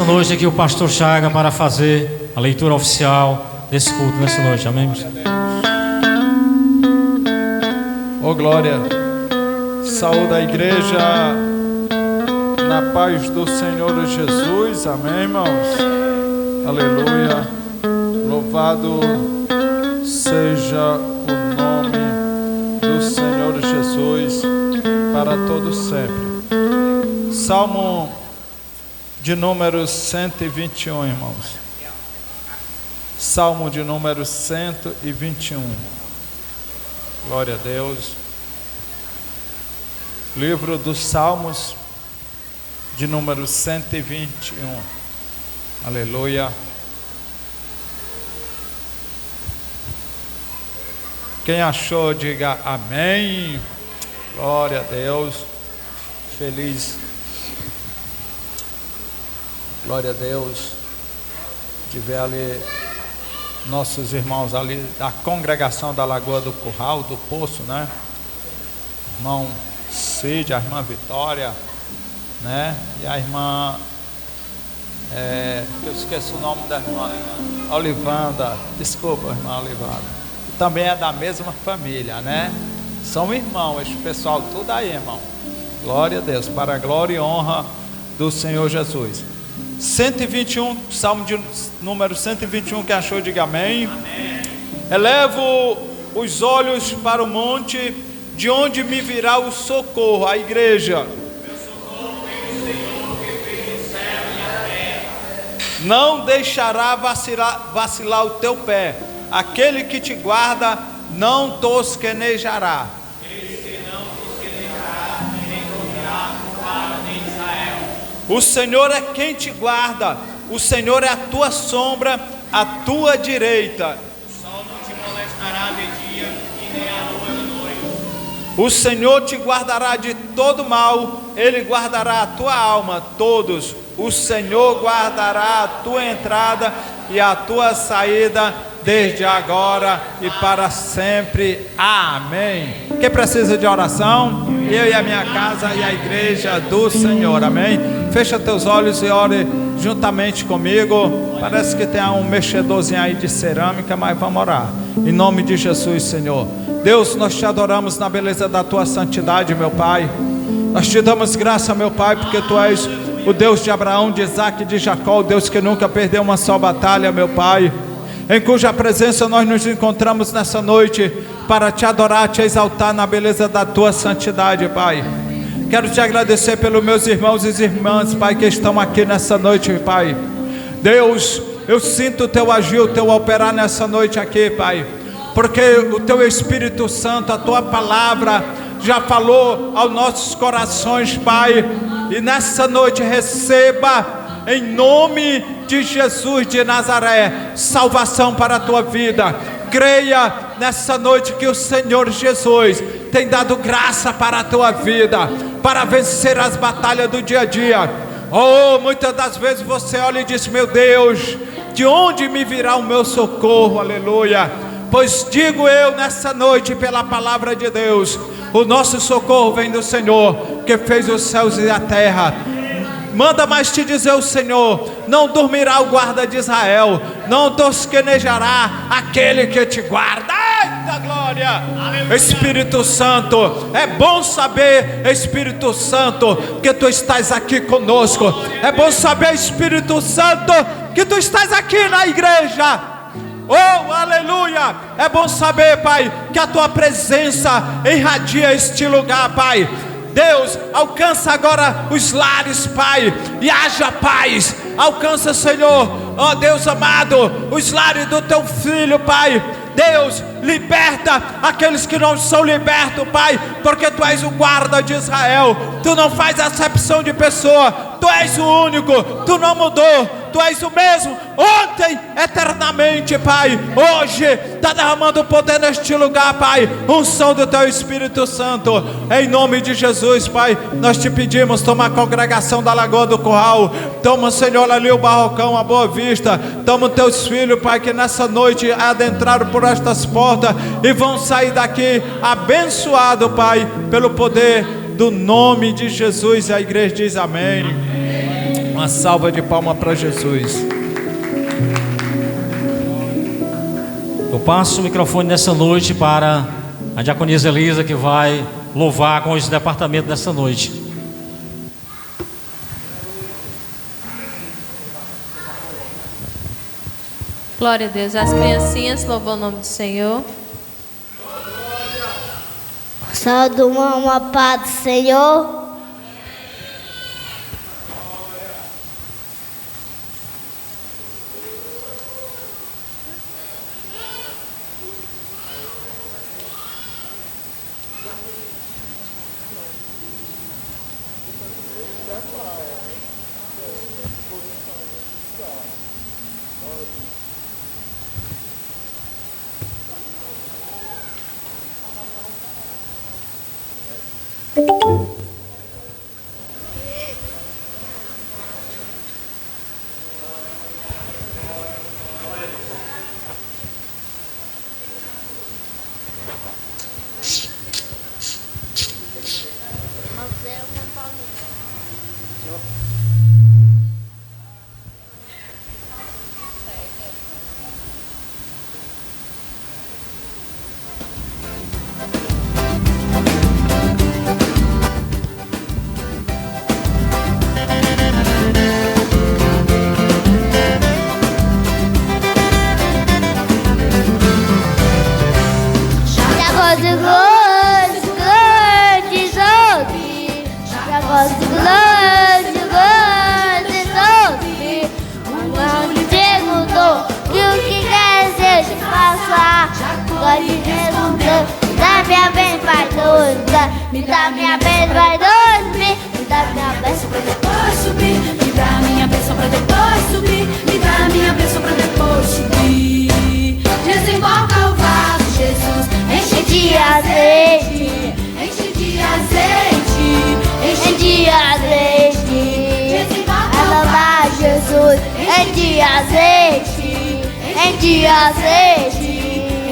Noite aqui o pastor Chaga para fazer a leitura oficial desse culto nessa noite, amém? Oh glória, saúde a igreja na paz do Senhor Jesus, amém, irmãos? Aleluia, louvado seja o nome do Senhor Jesus para todos sempre. Salmo de número 121, irmãos. Salmo de número 121. Glória a Deus. Livro dos Salmos de número 121. Aleluia. Quem achou, diga amém. Glória a Deus. Feliz. Glória a Deus, de ver ali nossos irmãos ali da congregação da Lagoa do Curral, do Poço, né? Irmão Cid, a irmã Vitória, né? E a irmã, eu esqueço o nome da irmã, Olivanda, desculpa, irmã Olivanda, que também é da mesma família, né? São irmãos, esse pessoal tudo aí, irmão. Glória a Deus, para a glória e honra do Senhor Jesus. 121, Salmo de número 121, que achou, diga amém. Amém. Elevo os olhos para o monte, de onde me virá o socorro, a igreja. Meu socorro vem do Senhor, que fez o céu e a terra. Não deixará vacilar o teu pé, aquele que te guarda não tosquenejará. O Senhor é quem te guarda, o Senhor é a tua sombra, a tua direita. O sol não te molestará de dia e nem a lua de noite. O Senhor te guardará de todo mal, Ele guardará a tua alma, todos. O Senhor guardará a tua entrada e a tua saída, desde agora e para sempre. Amém. Quem precisa de oração? Eu e a minha casa e a igreja do Senhor, amém? Fecha teus olhos e ore juntamente comigo. Parece que tem um mexedorzinho aí de cerâmica, mas vamos orar. Em nome de Jesus, Senhor. Deus, nós te adoramos na beleza da tua santidade, meu Pai. Nós te damos graça, meu Pai, porque tu és o Deus de Abraão, de Isaac e de Jacó, o Deus que nunca perdeu uma só batalha, meu Pai, em cuja presença nós nos encontramos nessa noite para te adorar, te exaltar na beleza da tua santidade, Pai. Quero te agradecer pelos meus irmãos e irmãs, Pai, que estão aqui nessa noite, Pai. Deus, eu sinto o teu agir, o teu operar nessa noite aqui, Pai, porque o teu Espírito Santo, a tua palavra já falou aos nossos corações, Pai, e nessa noite receba em nome de Jesus de Nazaré salvação para a tua vida. Creia nessa noite que o Senhor Jesus tem dado graça para a tua vida, para vencer as batalhas do dia a dia. Oh, muitas das vezes você olha e diz: meu Deus, de onde me virá o meu socorro? Aleluia. Pois digo eu nessa noite pela palavra de Deus, o nosso socorro vem do Senhor, que fez os céus e a terra. Manda mais te dizer o Senhor: não dormirá o guarda de Israel, não tosquenejará aquele que te guarda. Eita glória! Aleluia. Espírito Santo, é bom saber, Espírito Santo, que tu estás aqui conosco. É bom saber, Espírito Santo, que tu estás aqui na igreja. Oh, aleluia! É bom saber, Pai, que a tua presença irradia este lugar, Pai. Deus, alcança agora os lares, Pai, e haja paz. Alcança, Senhor, ó Deus amado, os lares do teu filho, Pai. Deus, liberta aqueles que não são libertos, Pai, porque tu és o guarda de Israel. Tu não faz acepção de pessoa, tu és o único, tu não mudou. Tu és o mesmo, ontem, eternamente, Pai. Hoje, está derramando poder neste lugar, Pai. Unção do Teu Espírito Santo. Em nome de Jesus, Pai, nós te pedimos, toma a congregação da Lagoa do Curral. Toma, Senhor, ali o Barrocão, a Boa Vista. Toma os Teus filhos, Pai, que nessa noite adentraram por estas portas e vão sair daqui abençoados, Pai, pelo poder do nome de Jesus. A igreja diz amém. Uma salva de palmas para Jesus. Eu passo o microfone nessa noite para a diaconisa Elisa, que vai louvar com esse departamento nessa noite. Glória a Deus. As criancinhas louvam o nome do Senhor. Salve uma paz do Senhor. Me dá minha bênção pra dormir, me dá minha bênção pra depois subir, me dá minha bênção pra depois subir, me dá minha bênção pra depois subir. Desemboca o vaso, Jesus, enche de azeite, enche de azeite, enche de azeite. Desemboca o vaso, Jesus, enche de azeite, enche de azeite,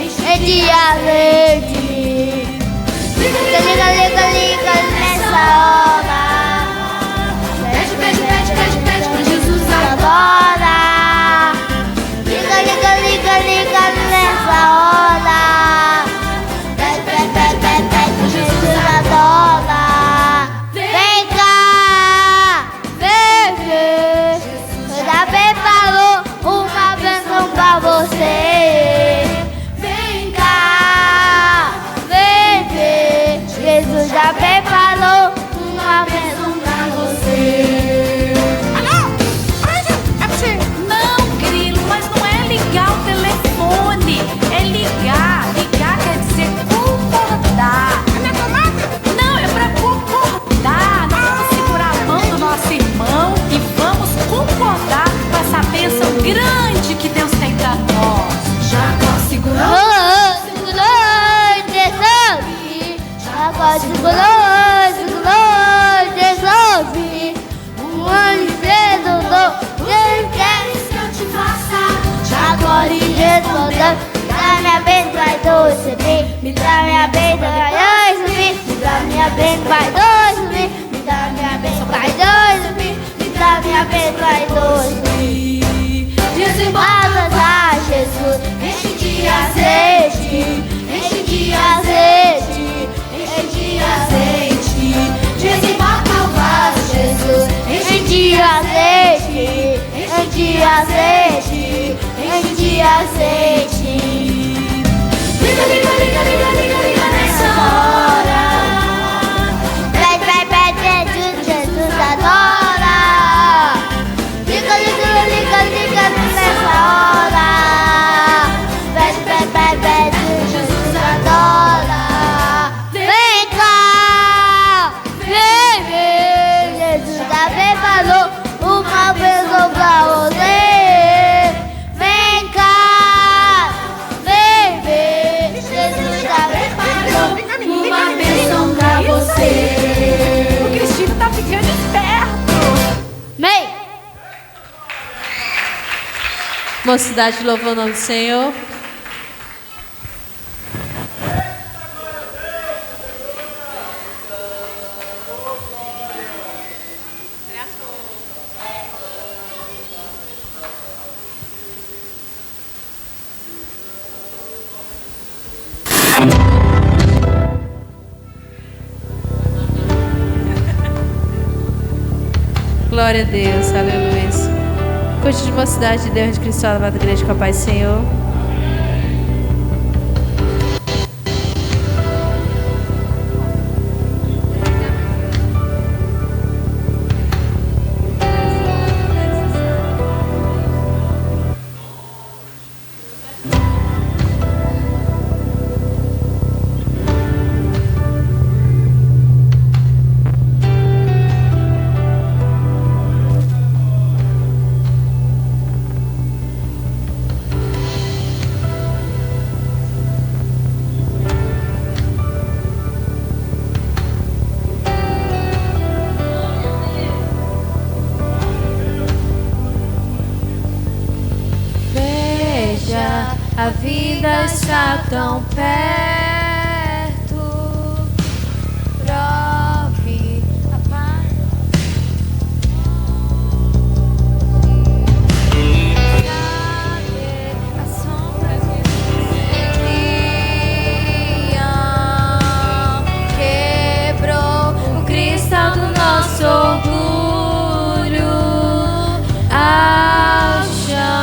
enche de azeite. Liga nessa hora. Pede pra Jesus agora. Liga nessa hora. Pede pra Jesus agora. Vem cá, vem. Eu já preparou uma bênção pra você. Vem cá, vem. Jesus já preparou uma bênção pra você. Não, Grilo, mas não é ligar o telefone. É ligar. Ligar quer dizer concordar. É minha tomada? Não, é pra concordar. Nós vamos segurar a mão do nosso irmão e vamos concordar com essa bênção grande que Deus tem pra nós. Jacó segurou. Agora segurou, resolve. Um anjo perdoou, quem quer que eu te faça? Agora respondeu, me dá minha bênção, vai dois subir. Me dá minha bênção, vai dois subir. Me dá minha bênção, vai dois subir. Me dá minha bênção, vai dois subir. Me dá minha bênção, vai dois subir. Desemboca, Jesus, enche de azeite, enche de azeite. Azeite, desemboca o vaso, Jesus, enche de azeite, enche de azeite, enche de azeite. Liga nessa hora. Pede, Jesus adora. Liga nessa hora. Pede, Jesus adora. Jesus já preparou uma bênção pra você. Vem cá, vem ver. Jesus já preparou uma bênção pra você. O Cristino tá ficando esperto. Amém. Mocidade louva o nome do Senhor. Glória a Deus, aleluia. Curte de mocidade de Deus de Cristo, amada igreja, com a paz do Senhor. A vida está tão perto, prove a paz. Cadê a sombra que criam? Quebrou o cristal do nosso orgulho ao chão.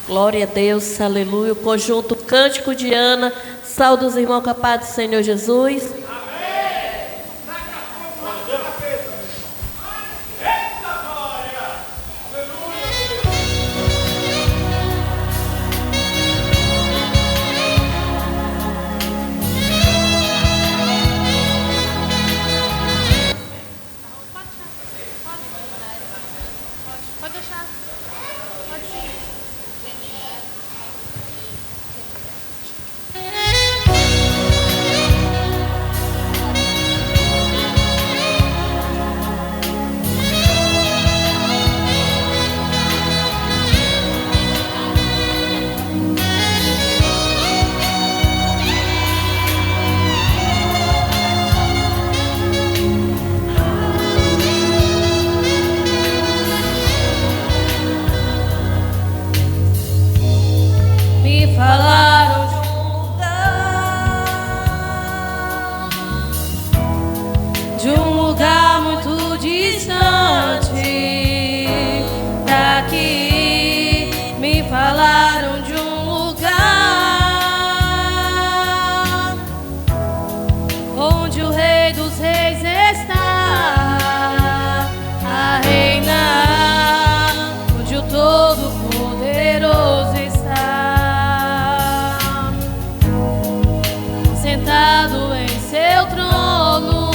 Glória a Deus, aleluia. O conjunto Cântico de Ana, saúde os irmãos com a paz do Senhor Jesus. Pode deixar. Pode sim. Me falaram de um lugar muito distante daqui. Me falaram de um lugar onde o Rei dos Reis está a reinar, onde o Todo-Poderoso está sentado em seu trono,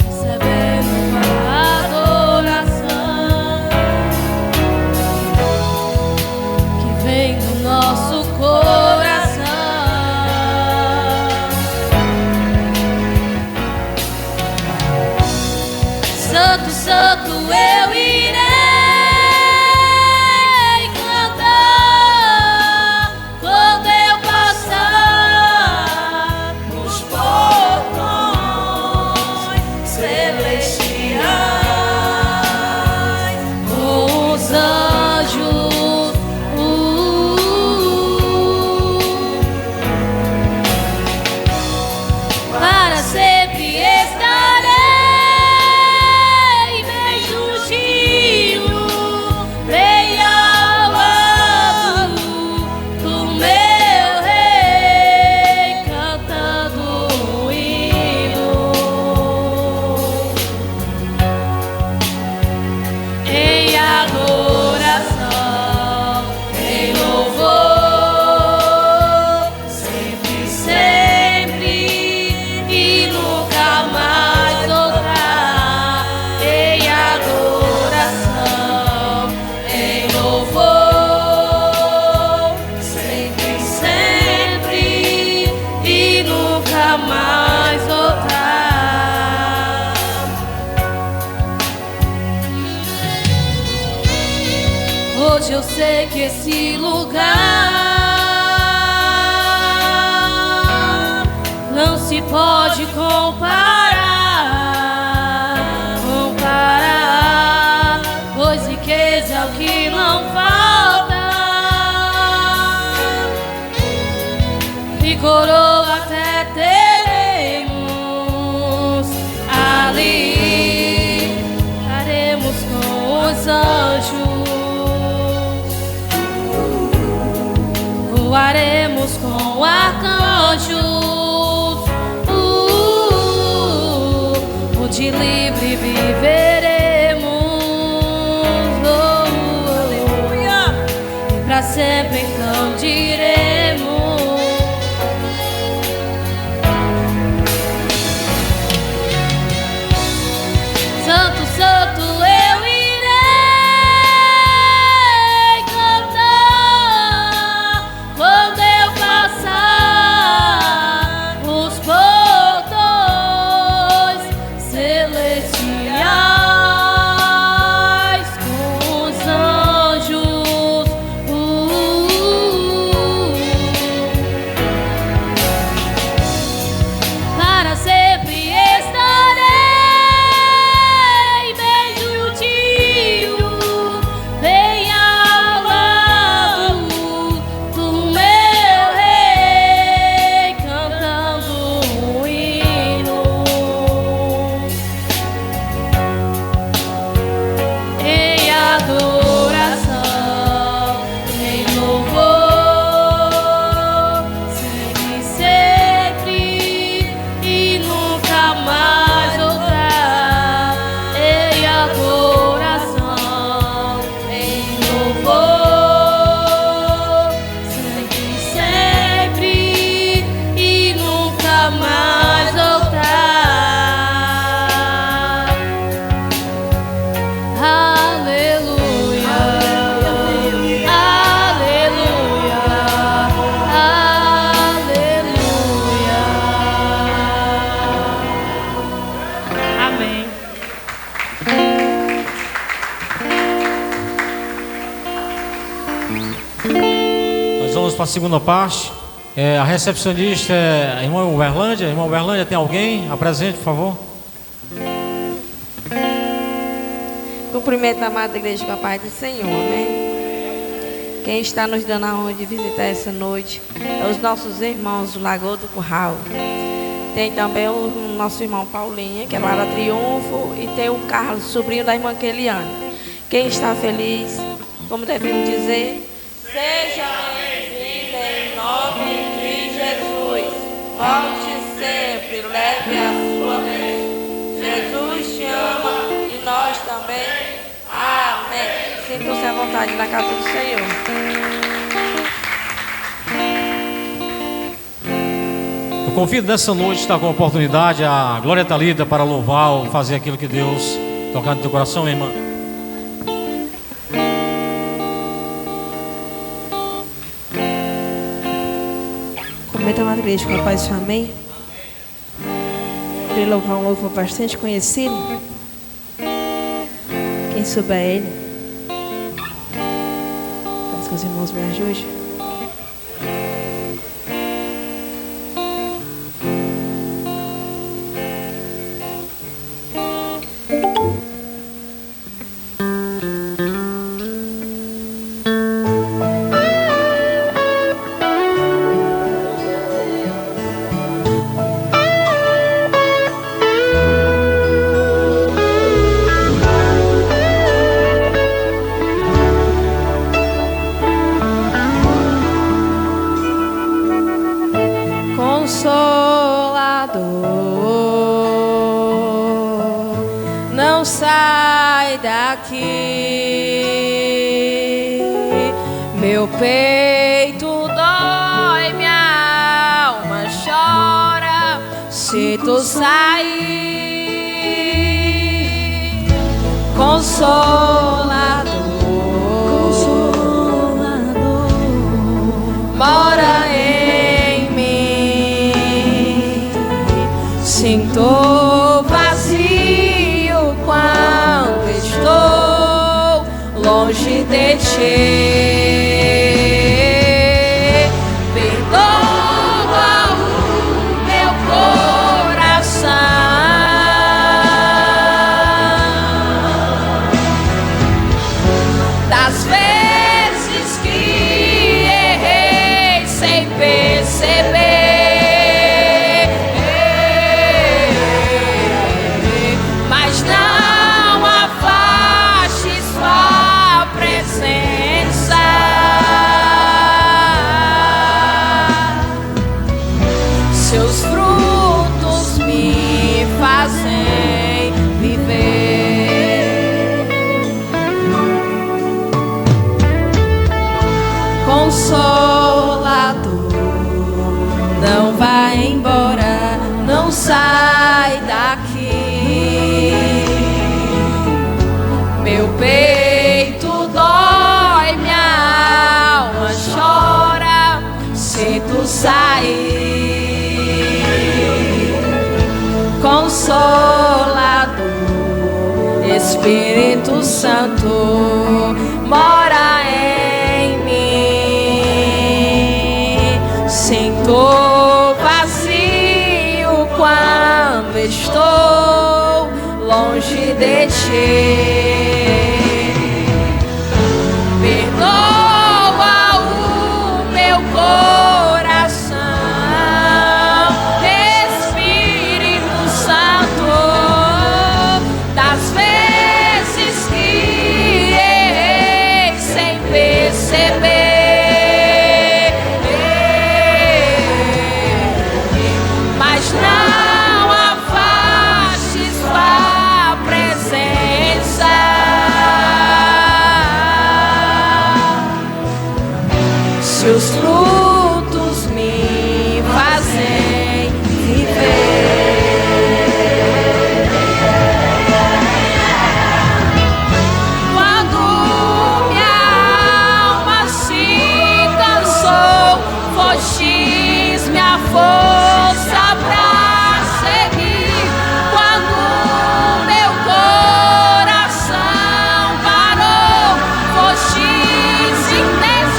recebendo a adoração que vem do nosso coração. Santo, Santo, eu irei cantar quando eu passar nos portões celestiais com os anjos. Para sempre estarei bem juntinho, bem ao lado do meu Rei, cantando um hino em adoração, em louvor, sempre, sempre e nunca mais outra. Em adoração, em louvor, sempre, sempre e nunca mais outra. Hoje eu sei que esse lugar não se pode comparar, pois riqueza é o que não falta e coroa até teremos ali, estaremos com os anjos. Voaremos com arcanjos, onde livre viveremos, aleluia, e pra sempre então diremos: Santo, Santo, eu irei cantar quando eu passar os portões celestiais com os anjos. Nós vamos para a segunda parte. A recepcionista é a irmã Uberlândia. Irmã Uberlândia, tem alguém? Apresente, por favor. Cumprimento a amada igreja com a paz do Senhor, amém? Quem está nos dando a honra de visitar essa noite é os nossos irmãos do Lagoa do Curral. Tem também o nosso irmão Paulinho, que é lá da Triunfo, e tem o Carlos, sobrinho da irmã Keliane. Quem está feliz, como devemos dizer, seja bem-vindo em nome de Jesus. Volte sempre, leve a sua bênção. Jesus te ama e nós também. Amém. Sintam-se à vontade na casa do Senhor. Eu convido nessa noite, está com a oportunidade, a Glória Talida para louvar ou fazer aquilo que Deus tocar no teu coração, minha irmã. Comenta a igreja com a paz do Senhor, amém? Queria louvar um louvor bastante conhecido. Quem souber ele, peço que os irmãos me ajudem. Não sai daqui, meu peito dói, minha alma chora se tu sair. Consolador, mora em mim. Sinto vazio quando estou longe de ti. Perdoa o meu coração das vezes que errei sem perceber. Mas não afaste sua presença. Seus frutos me fazem viver. Consolador, não vai embora, não sai daqui. Meu peito dói, minha alma chora se tu sair. Consolador, Espírito Santo mora em mim. Sinto vazio quando estou longe de ti. Perdoa o meu coração, Espírito Santo, das vezes que errei sem perceber. Mas não afaste sua presença. Seus frutos me fazem viver. Quando minha alma se cansou, fostes minha força pra seguir. Quando meu coração parou, fostes inexorável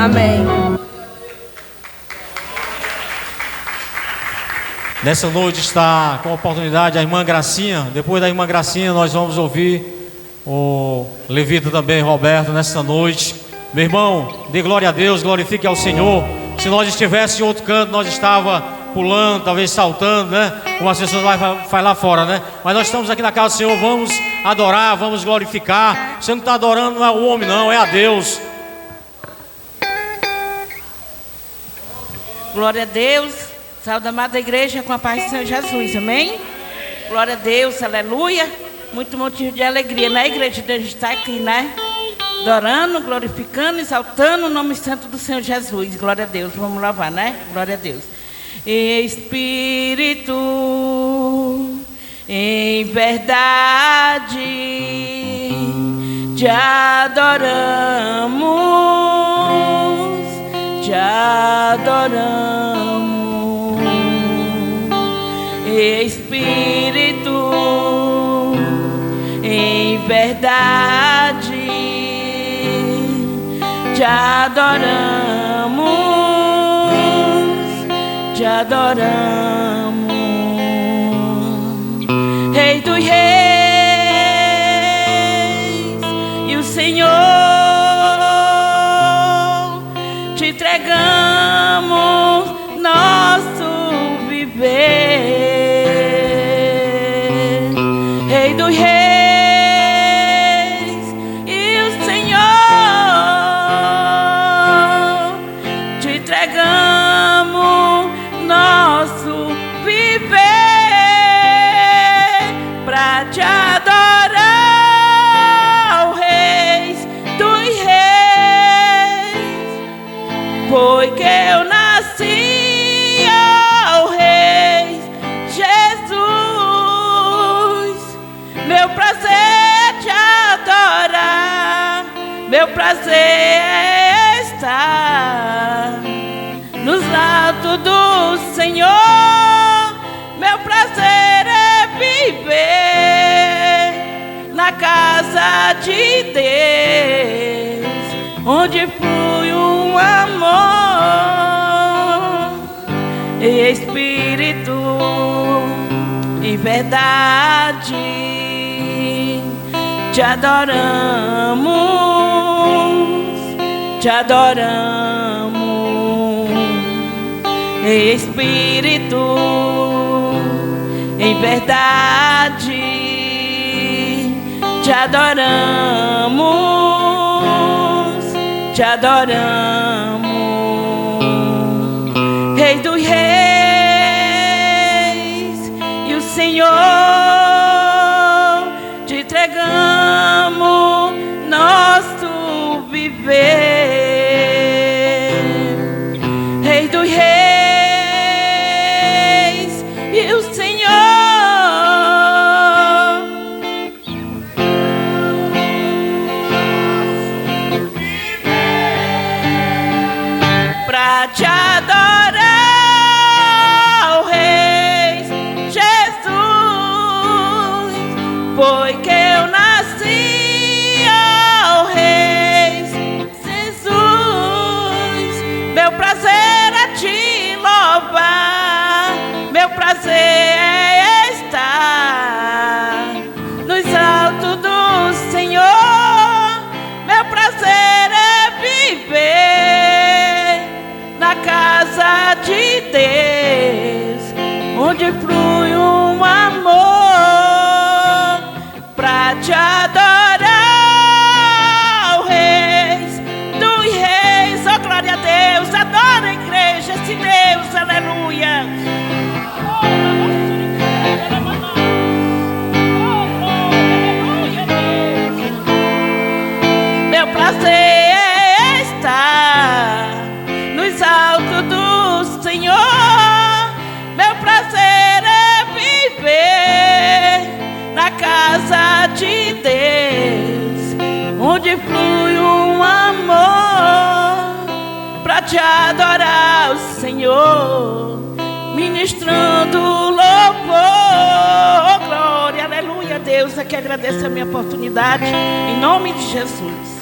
Amém. Nessa noite está com a oportunidade a irmã Gracinha. Depois da irmã Gracinha nós vamos ouvir o levita também, Roberto, nessa noite. Meu irmão, dê glória a Deus, glorifique ao Senhor. Se nós estivéssemos em outro canto, nós estava pulando, talvez saltando, né? Como as pessoas fazem lá fora, né? Mas nós estamos aqui na casa do Senhor, vamos adorar, vamos glorificar. Você não está adorando, não é o homem não, é a Deus. Glória a Deus. Saúde da amada igreja com a paz do Senhor Jesus, amém? Glória a Deus, aleluia. Muito motivo de alegria, né, igreja? De a gente estar aqui, né? Adorando, glorificando, exaltando o nome santo do Senhor Jesus. Glória a Deus, vamos louvar, né? Glória a Deus. Espírito, em verdade, te adoramos, te adoramos. Espírito, em verdade, te adoramos, te adoramos. Rei dos reis e o Senhor, te entregamos nosso viver. Rei dos reis e o Senhor, te entregamos nosso viver pra te adorar, o Rei dos reis, porque eu nasci, ó Rei Jesus. Meu prazer é te adorar, meu prazer é estar nos altos do Senhor. Meu prazer é viver na casa de Deus, onde flui um amor. Espírito, em verdade, te adoramos, te adoramos. Espírito, em verdade, te adoramos, te adoramos. Rei dos reis e o Senhor, te entregamos nosso viver. Rei dos reis e o Senhor, pra te adorar, o Rei Jesus, porque eu nasci, ó Rei Jesus. Meu prazer é te louvar, meu prazer é estar nos altos do Senhor. Meu prazer é viver na casa de Deus, onde flui um amor pra te adorar, o Rei dos reis. Oh, glória a Deus, adora a igreja, esse Deus, aleluia. Meu prazer é estar nos altos para te adorar o Senhor, ministrando louvor, glória, aleluia. Deus, aqui agradeço a minha oportunidade, em nome de Jesus.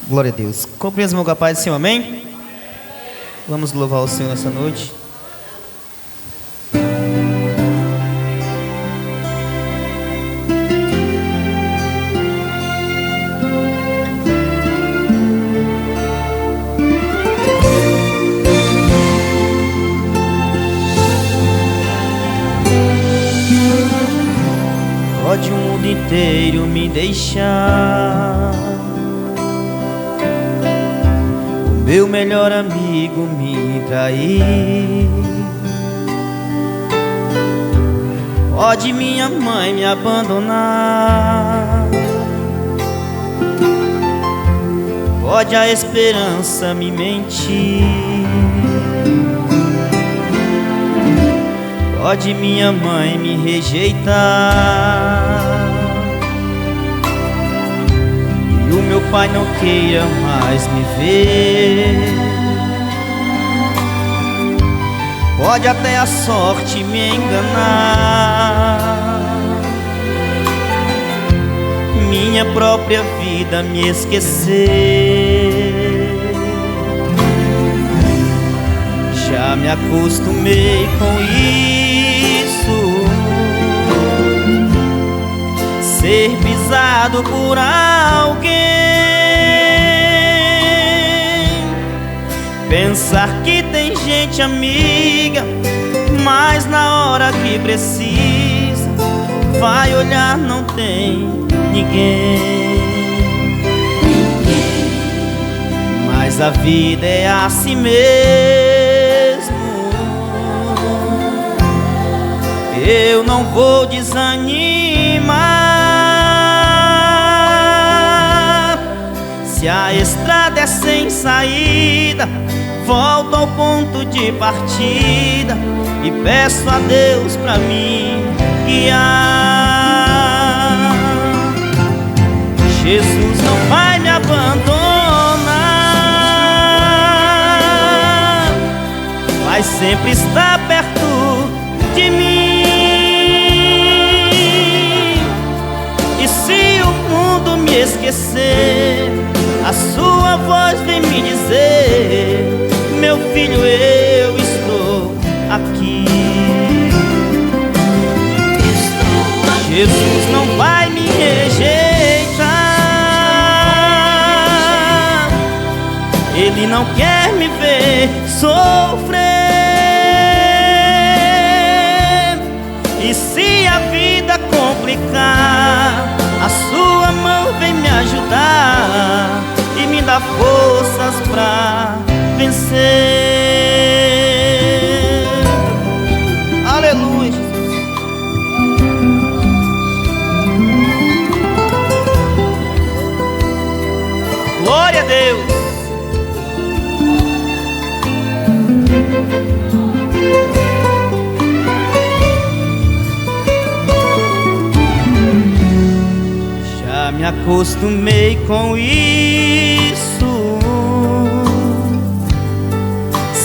Glória a Deus. Compreendemos com a paz do Senhor, amém? Vamos louvar o Senhor nessa noite. Pode o mundo inteiro me deixar, meu melhor amigo me trair, pode minha mãe me abandonar, pode a esperança me mentir, pode minha mãe me rejeitar, o meu pai não queira mais me ver, pode até a sorte me enganar, minha própria vida me esquecer. Já me acostumei com isso, ser pisado por alguém, pensar que tem gente amiga, mas na hora que precisa, vai olhar, não tem ninguém. Mas a vida é assim mesmo, eu não vou desanimar. Se a estrada é sem saída, volto ao ponto de partida e peço a Deus pra me guiar. Jesus não vai me abandonar, vai sempre estar perto de mim. E se o mundo me esquecer, a sua voz vem me dizer: meu filho, eu estou aqui. Jesus não vai me rejeitar, Ele não quer me ver sofrer. E se a vida complicar, a sua mão vem me ajudar e me dá forças pra vencer. Aleluia, Jesus. Glória a Deus. Já me acostumei com isso,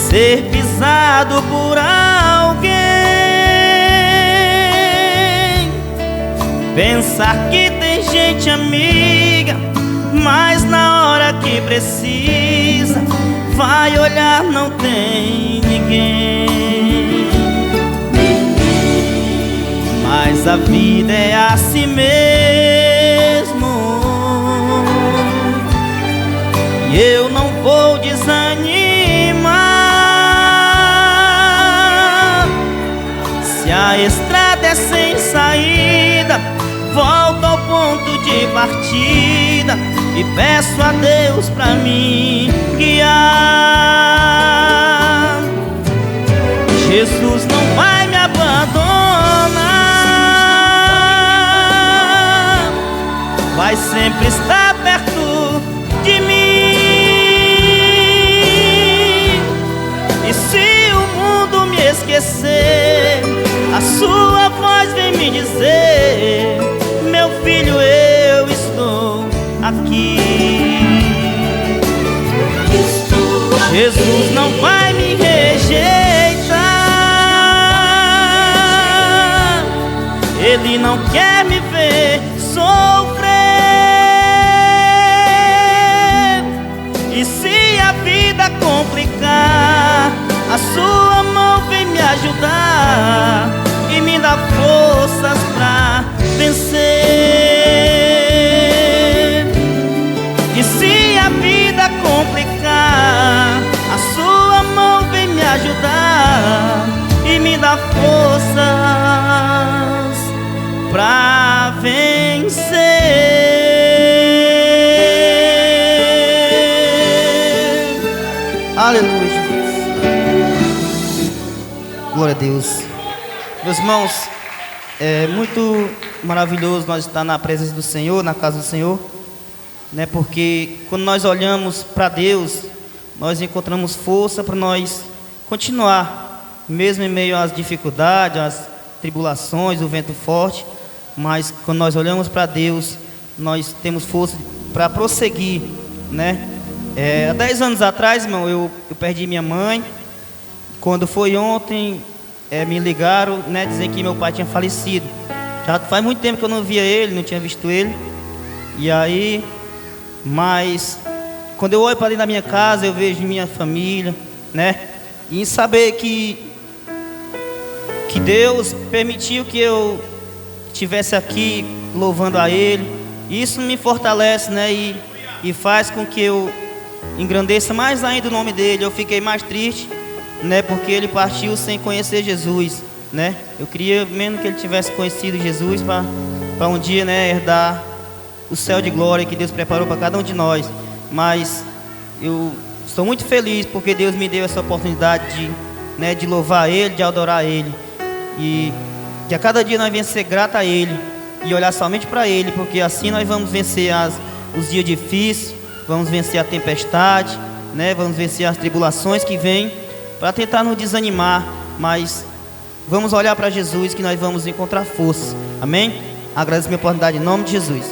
ser pisado por alguém, pensar que tem gente amiga, mas na hora que precisa, vai olhar, não tem ninguém. Mas a vida é assim mesmo, e eu não vou desanimar. Se a estrada é sem saída, volto ao ponto de partida e peço a Deus pra me guiar. Jesus não vai me abandonar, vai sempre estar perto de mim. E se o mundo me esquecer, a sua voz vem me dizer: meu filho, eu estou aqui. Jesus não vai me rejeitar, Ele não quer me ver sofrer. E se a vida complicar, a sua mão vem me ajudar e me dá forças pra vencer. E se a vida complicar, a sua mão vem me ajudar e me dá forças pra vencer. Aleluia, Jesus. Glória a Deus. Meus irmãos, é muito maravilhoso nós estar na presença do Senhor, na casa do Senhor, né? Porque quando nós olhamos para Deus, nós encontramos força para nós continuar, mesmo em meio às dificuldades, às tribulações, o vento forte. Mas quando nós olhamos para Deus, nós temos força para prosseguir, né? Há 10 anos atrás, irmão, eu perdi minha mãe. Quando foi ontem, me ligaram, né, dizendo que meu pai tinha falecido. Já faz muito tempo que eu não via ele, não tinha visto ele. E aí, mas quando eu olho para dentro da minha casa, eu vejo minha família, né? E em saber que Deus permitiu que eu estivesse aqui louvando a Ele, isso me fortalece, né? E faz com que eu engrandeça mais ainda o nome dele. Eu fiquei mais triste, né? Porque ele partiu sem conhecer Jesus, né? Eu queria mesmo que ele tivesse conhecido Jesus para um dia, né, herdar o céu de glória que Deus preparou para cada um de nós. Mas eu estou muito feliz porque Deus me deu essa oportunidade de louvar Ele, de adorar Ele. E que a cada dia nós venhamos ser gratos a Ele e olhar somente para Ele, porque assim nós vamos vencer os dias difíceis, vamos vencer a tempestade, né? Vamos vencer as tribulações que vêm para tentar nos desanimar, mas vamos olhar para Jesus que nós vamos encontrar força. Amém? Agradeço a minha oportunidade em nome de Jesus.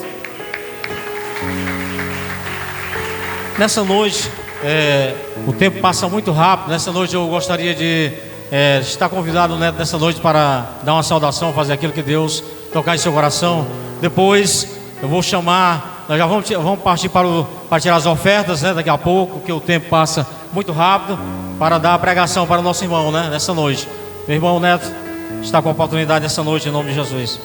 Nessa noite, o tempo passa muito rápido. Nessa noite eu gostaria de estar convidado, né, nessa noite para dar uma saudação, fazer aquilo que Deus tocar em seu coração. Depois eu vou chamar, nós já vamos partir para tirar as ofertas, né, daqui a pouco, que o tempo passa muito rápido, para dar a pregação para o nosso irmão, né, nessa noite. Meu irmão Neto está com a oportunidade nessa noite, em nome de Jesus.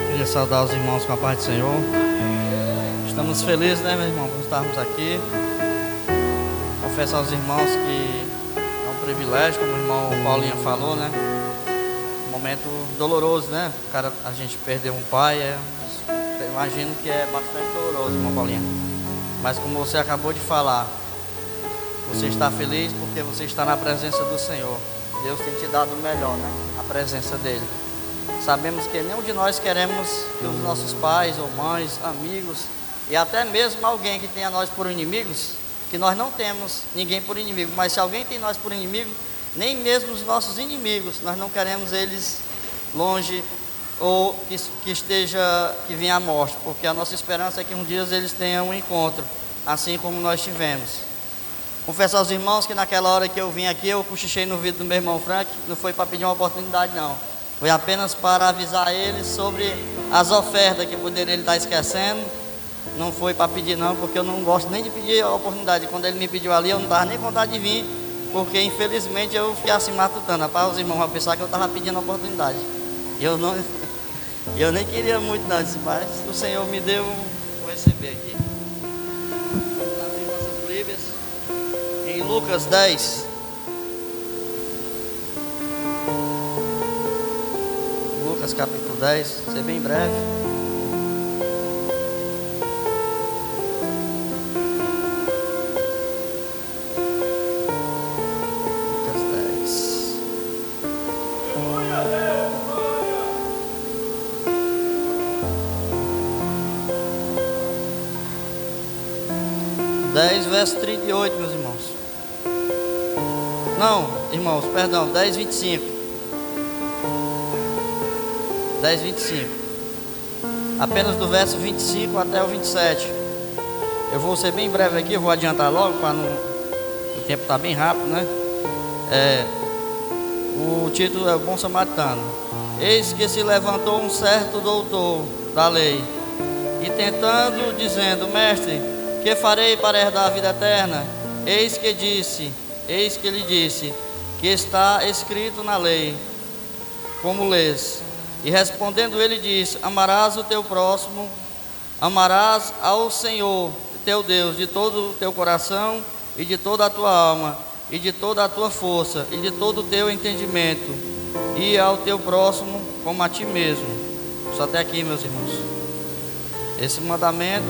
Queria saudar os irmãos com a paz do Senhor. Estamos felizes, né, meu irmão, por estarmos aqui. Confesso aos irmãos que é um privilégio, como o irmão Paulinho falou, né? Um momento doloroso, né? A gente perdeu um pai, eu imagino que é bastante doloroso, irmão Paulinho. Mas como você acabou de falar, você está feliz porque você está na presença do Senhor. Deus tem te dado o melhor, né? A presença dele. Sabemos que nenhum de nós queremos que os nossos pais ou mães, amigos e até mesmo alguém que tenha nós por inimigos, que nós não temos ninguém por inimigo, mas se alguém tem nós por inimigo, nem mesmo os nossos inimigos, nós não queremos eles longe ou que venha a morte, porque a nossa esperança é que um dia eles tenham um encontro, assim como nós tivemos. Confesso aos irmãos que naquela hora que eu vim aqui, eu cochichei no ouvido do meu irmão Frank, não foi para pedir uma oportunidade não, foi apenas para avisar ele sobre as ofertas que poderia ele estar esquecendo. Não foi para pedir não, porque eu não gosto nem de pedir a oportunidade. Quando ele me pediu ali, eu não estava nem com vontade de vir, porque infelizmente eu fiquei assim matutando. Rapaz, os irmãos vão pensar que eu estava pedindo a oportunidade. Eu nem queria muito não, mas o Senhor me deu, vou receber aqui. Vamos abrir nossas Bíblias em Lucas 10. Lucas capítulo 10, ser bem breve. 10, verso 38, meus irmãos. Não, irmãos, perdão, 10, 25. 10, 25. Apenas do verso 25 até o 27. Eu vou ser bem breve aqui, eu vou adiantar logo para não... O tempo está bem rápido, né? O título é O Bom Samaritano. Eis que se levantou um certo doutor da lei, e tentando, dizendo: Mestre, que farei para herdar a vida eterna? Eis que lhe disse, que está escrito na lei, como lês. E respondendo ele disse: Amarás o teu próximo, amarás ao Senhor teu Deus de todo o teu coração e de toda a tua alma e de toda a tua força e de todo o teu entendimento, e ao teu próximo como a ti mesmo. Só até aqui, meus irmãos. Esse mandamento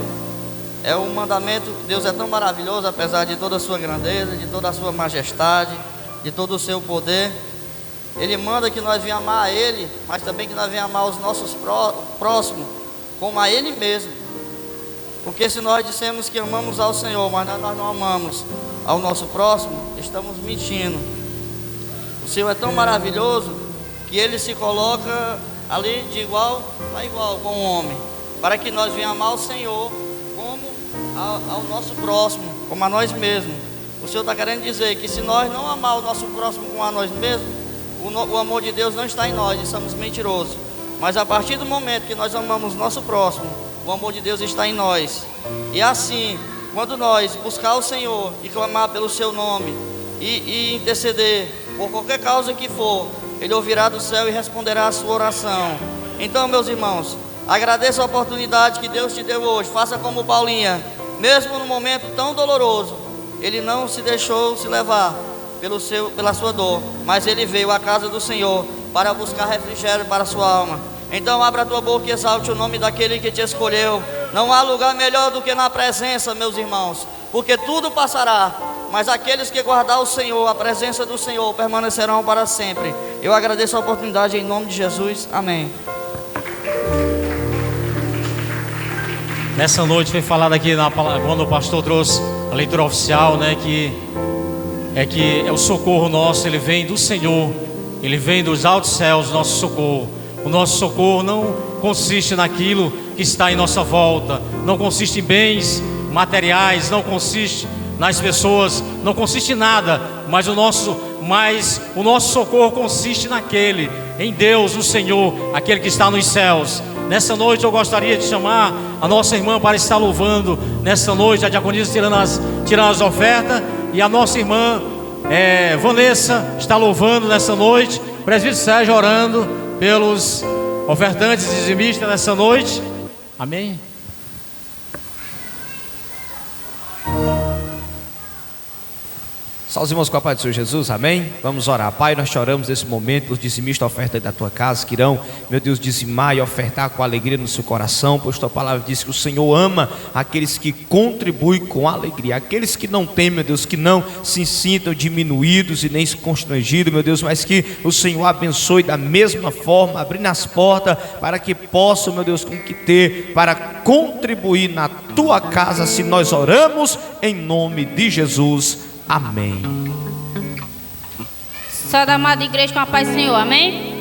é um mandamento. Deus é tão maravilhoso, apesar de toda a sua grandeza, de toda a sua majestade, de todo o seu poder. Ele manda que nós venhamos amar a Ele, mas também que nós venhamos amar os nossos próximos como a Ele mesmo. Porque se nós dissemos que amamos ao Senhor, mas nós não amamos ao nosso próximo, estamos mentindo. O Senhor é tão maravilhoso que Ele se coloca ali de igual a igual com o homem, para que nós venhamos amar o Senhor como ao nosso próximo, como a nós mesmos. O Senhor está querendo dizer que se nós não amar o nosso próximo como a nós mesmos, o amor de Deus não está em nós e somos mentirosos. Mas a partir do momento que nós amamos nosso próximo, o amor de Deus está em nós. E assim, quando nós buscar o Senhor e clamar pelo seu nome e interceder por qualquer causa que for, Ele ouvirá do céu e responderá a sua oração. Então, meus irmãos, agradeça a oportunidade que Deus te deu hoje. Faça como Paulinha, mesmo no momento tão doloroso, ele não se deixou se levar pela sua dor, mas ele veio à casa do Senhor para buscar refrigério para a sua alma. Então abra a tua boca e exalte o nome daquele que te escolheu. Não há lugar melhor do que na presença, meus irmãos, porque tudo passará, mas aqueles que guardar o Senhor, a presença do Senhor, permanecerão para sempre. Eu agradeço a oportunidade em nome de Jesus, amém. Nessa noite foi falado aqui quando o pastor trouxe a leitura oficial, né, que é o socorro nosso, ele vem do Senhor, ele vem dos altos céus, nosso socorro. O nosso socorro não consiste naquilo que está em nossa volta, não consiste em bens materiais, não consiste nas pessoas, não consiste em nada, mas o nosso socorro consiste naquele, em Deus, no Senhor, aquele que está nos céus. Nessa noite eu gostaria de chamar a nossa irmã para estar louvando. Nessa noite a diaconisa tirando as ofertas, e a nossa irmã Vanessa está louvando nessa noite. O presbítero Sérgio orando pelos ofertantes e dizimistas nessa noite. Amém. Só os irmãos com a paz do Senhor Jesus, amém? Vamos orar. Pai, nós choramos nesse momento pelos dizimistas da oferta da tua casa, que irão, meu Deus, dizimar e ofertar com alegria no seu coração, pois tua palavra diz que o Senhor ama aqueles que contribuem com alegria, aqueles que não têm, meu Deus, que não se sintam diminuídos e nem constrangidos, meu Deus, mas que o Senhor abençoe da mesma forma, abrindo as portas para que possam, meu Deus, com que ter para contribuir na tua casa, se nós oramos em nome de Jesus. Amém. Só da amada igreja com a paz do Senhor, amém?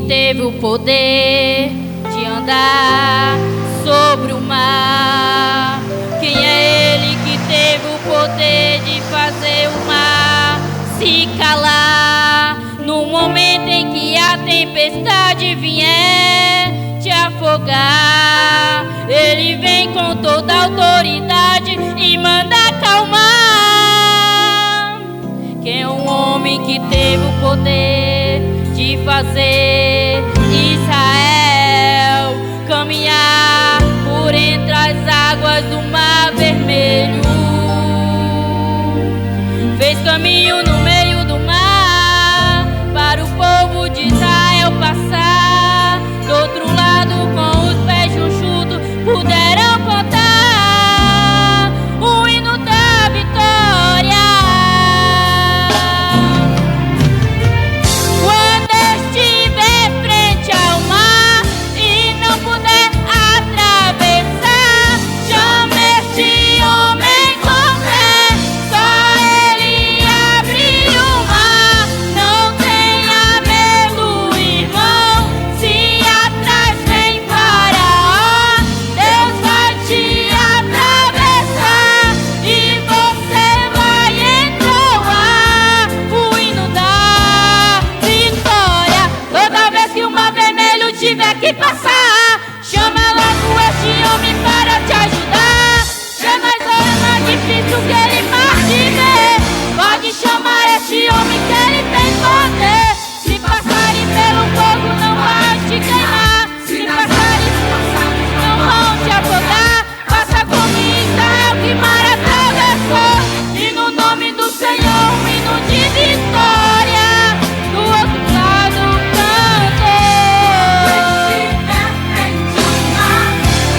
Teve o poder de andar sobre o mar. Quem é ele que teve o poder de fazer o mar se calar? No momento em que a tempestade vier te afogar, ele vem com toda a autoridade e manda acalmar. Quem é um homem que teve o poder de fazer Israel caminhar por entre as águas do Mar Vermelho. Fez caminho no meio do mar para o povo de Israel passar. Do outro lado, com os pés enxutos, puderam cantar o hino da vitória. Quando estiver frente ao mar e não puder atravessar, chame este homem com fé, só ele abre o mar. Não tenha medo, irmão, se atrás vem Faraó, Deus vai te atravessar e você vai entoar o hino da vitória. Toda vez que o Mar Vermelho tiver que passar, chama logo este homem para te ajudar. É mais hora mais difícil que ele mais te ver. Pode chamar este homem que ele tem poder. Se passarem pelo fogo não vai te queimar. Se passarem não vão te afogar. Faça como Israel que mar atravessou. E no nome do Senhor um hino de vitória. Do outro lado cantou.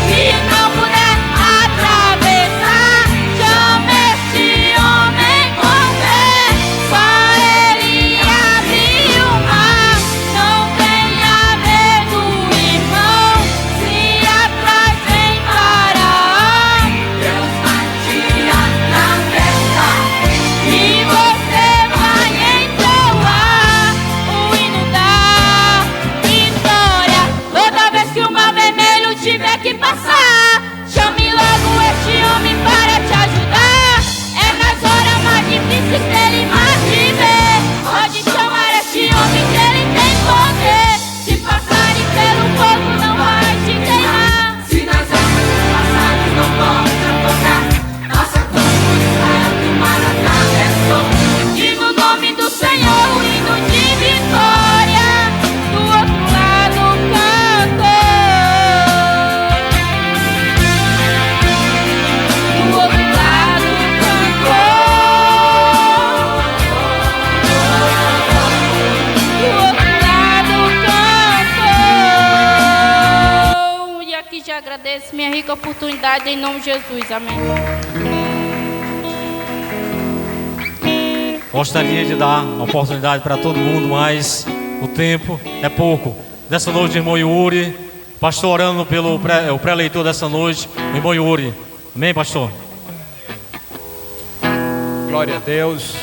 E não puder atravessar, chame este homem com fé, só ele abre o mar. Não tenha medo, irmão, se atrás vem Faraó, Deus vai te atravessar e você vai entoar o hino da vitória. Toda vez que o Mar Vermelho tiver que passar, chame logo este homem para te ajudar. É nas horas mais difíceis que ele mais te vê. Pode chamar este homem que ele tem poder. Se passarem pelo fogo não vai te queimar. Se nas águas passares não pode afogar, faça como Israel que o mar atravessou. E no nome do Senhor o hino de vitória. Do outro lado cantou. Do outro lado cantou. Do outro lado cantou. E aqui já agradeço minha rica oportunidade em nome de Jesus. Amém. Gostaria de dar a oportunidade para todo mundo, mas o tempo é pouco. Dessa noite, irmão Yuri, pastor orando pelo o pré-leitor dessa noite, o irmão Yuri. Amém, pastor? Glória a Deus.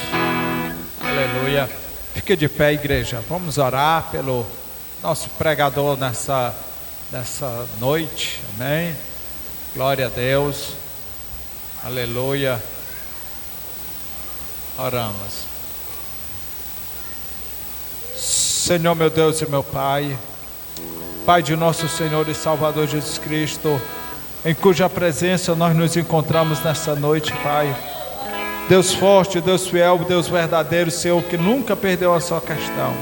Aleluia. Fique de pé, igreja. Vamos orar pelo nosso pregador nessa noite. Amém. Glória a Deus. Aleluia. Oramos. Senhor, meu Deus e meu Pai, Pai de nosso Senhor e Salvador Jesus Cristo, em cuja presença nós nos encontramos nessa noite, Pai. Deus forte, Deus fiel, Deus verdadeiro, Senhor, que nunca perdeu a sua questão.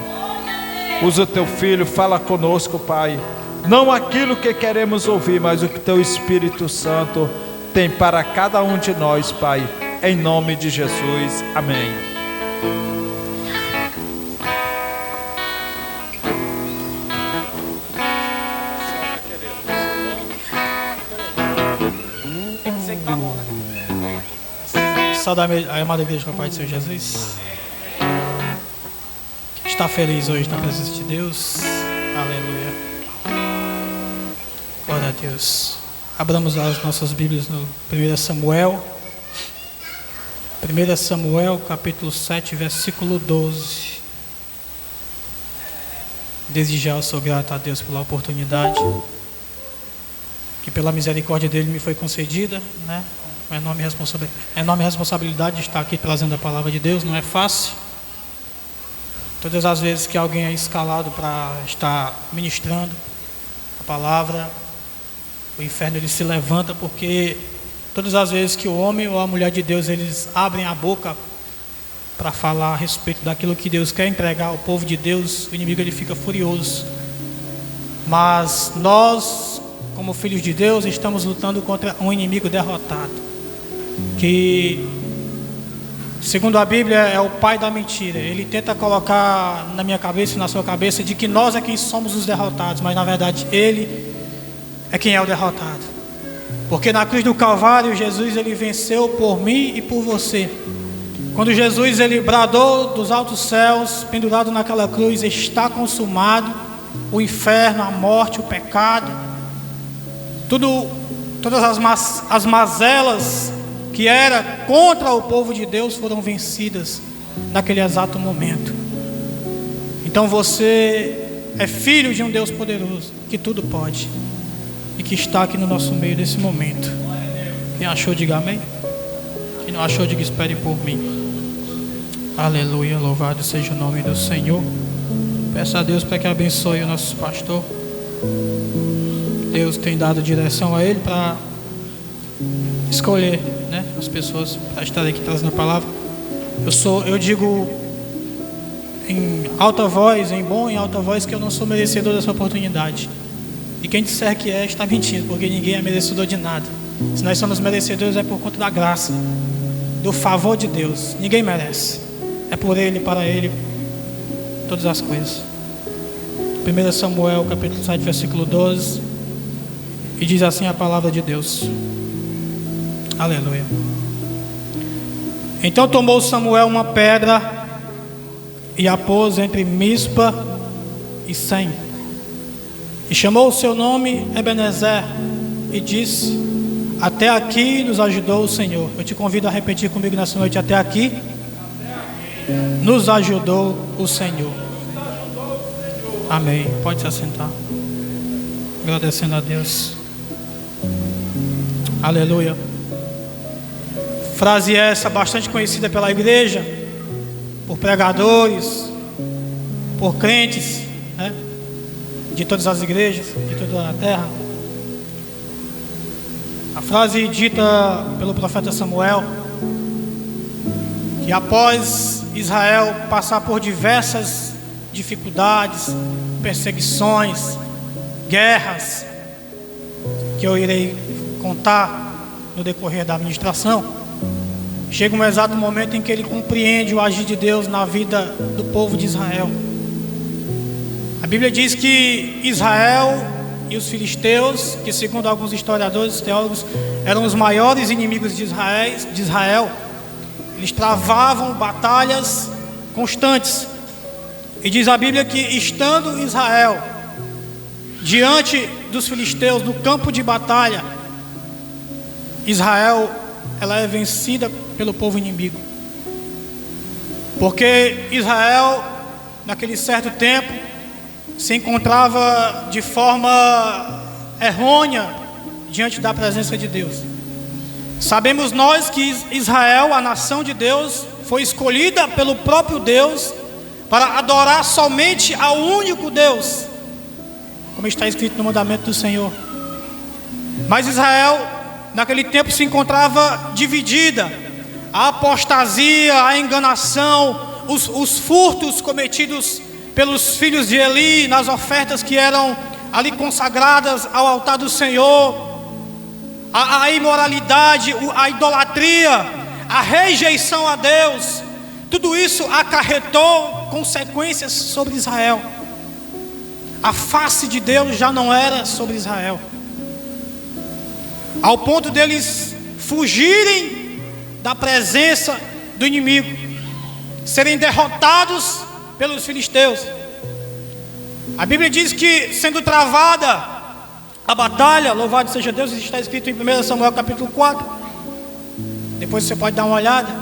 Usa o teu filho, fala conosco, Pai. Não aquilo que queremos ouvir, mas o que teu Espírito Santo tem para cada um de nós, Pai. Em nome de Jesus. Amém. Saudar a amada igreja com a paz do Senhor Jesus. Está feliz hoje na presença de Deus. Aleluia. Glória a Deus. Abramos as nossas Bíblias no 1 Samuel. 1 Samuel, capítulo 7, versículo 12. Desde já eu sou grato a Deus pela oportunidade que pela misericórdia dele me foi concedida, né? É enorme responsabilidade de estar aqui trazendo a palavra de Deus, não é fácil. Todas as vezes que alguém é escalado para estar ministrando a palavra, o inferno ele se levanta, porque todas as vezes que o homem ou a mulher de Deus eles abrem a boca para falar a respeito daquilo que Deus quer entregar ao povo de Deus, o inimigo ele fica furioso. Mas nós, como filhos de Deus, estamos lutando contra um inimigo derrotado, que, segundo a Bíblia, é o pai da mentira. Ele tenta colocar na minha cabeça e na sua cabeça de que nós é quem somos os derrotados, mas na verdade ele é quem é o derrotado. Porque na cruz do Calvário, Jesus ele venceu por mim e por você. Quando Jesus ele bradou dos altos céus, pendurado naquela cruz, está consumado, o inferno, a morte, o pecado, todas as mazelas que era contra o povo de Deus foram vencidas naquele exato momento. Então você é filho de um Deus poderoso, que tudo pode, e que está aqui no nosso meio nesse momento. Quem achou, diga amém. Quem não achou, diga espere por mim. Aleluia, louvado seja o nome do Senhor. Peço a Deus para que abençoe o nosso pastor. Deus tem dado direção a ele para escolher, né, as pessoas para estar aqui trazendo a palavra. Eu digo em alta voz, em bom e alta voz, que eu não sou merecedor dessa oportunidade. E quem disser que é, está mentindo, porque ninguém é merecedor de nada. Se nós somos merecedores é por conta da graça, do favor de Deus. Ninguém merece. É por Ele, para Ele, todas as coisas. 1 Samuel capítulo 7, versículo 12. E diz assim a palavra de Deus. Aleluia. Então tomou Samuel uma pedra e a pôs entre Mispa e Sem. E chamou o seu nome Ebenezer e disse: até aqui nos ajudou o Senhor. Eu te convido a repetir comigo nessa noite: até aqui nos ajudou o Senhor. Amém. Pode se assentar. Agradecendo a Deus. Aleluia. Frase essa bastante conhecida pela igreja, por pregadores, por crentes, né, de todas as igrejas, de toda a terra. A frase dita pelo profeta Samuel, que após Israel passar por diversas dificuldades, perseguições, guerras, que eu irei contar no decorrer da administração, chega um exato momento em que ele compreende o agir de Deus na vida do povo de Israel. A Bíblia diz que Israel e os filisteus, que segundo alguns historiadores e teólogos eram os maiores inimigos de Israel, eles travavam batalhas constantes. E diz a Bíblia que, estando Israel diante dos filisteus no campo de batalha, Israel ela é vencida pelo povo inimigo, porque Israel naquele certo tempo se encontrava de forma errônea diante da presença de Deus. Sabemos nós que Israel, a nação de Deus, foi escolhida pelo próprio Deus para adorar somente ao único Deus, como está escrito no mandamento do Senhor. Mas Israel naquele tempo se encontrava dividida. A apostasia, a enganação, os furtos cometidos pelos filhos de Eli nas ofertas que eram ali consagradas ao altar do Senhor, a imoralidade, a idolatria, a rejeição a Deus, tudo isso acarretou consequências sobre Israel. A face de Deus já não era sobre Israel, ao ponto deles fugirem da presença do inimigo, serem derrotados pelos filisteus. A Bíblia diz que, sendo travada a batalha, louvado seja Deus, isso está escrito em 1 Samuel capítulo 4, depois você pode dar uma olhada.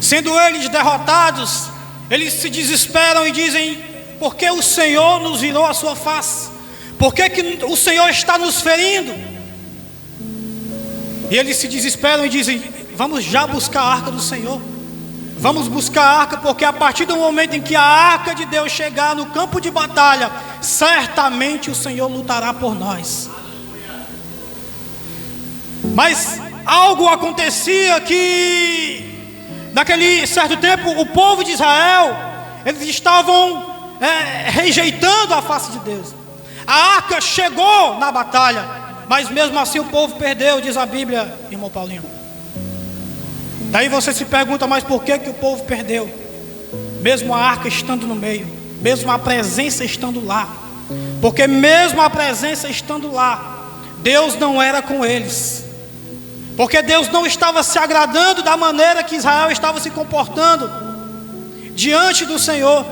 Sendo eles derrotados, eles se desesperam e dizem: por que o Senhor nos virou a sua face? Por que o Senhor está nos ferindo? E eles se desesperam e dizem: vamos já buscar a arca do Senhor. Vamos buscar a arca, porque a partir do momento em que a arca de Deus chegar no campo de batalha, certamente o Senhor lutará por nós. Mas algo acontecia que naquele certo tempo, o povo de Israel, eles estavam rejeitando a face de Deus. A arca chegou na batalha, mas mesmo assim o povo perdeu, diz a Bíblia, irmão Paulinho. Daí você se pergunta, mas por que o povo perdeu? Mesmo a arca estando no meio, mesmo a presença estando lá. Porque mesmo a presença estando lá, Deus não era com eles. Porque Deus não estava se agradando da maneira que Israel estava se comportando diante do Senhor.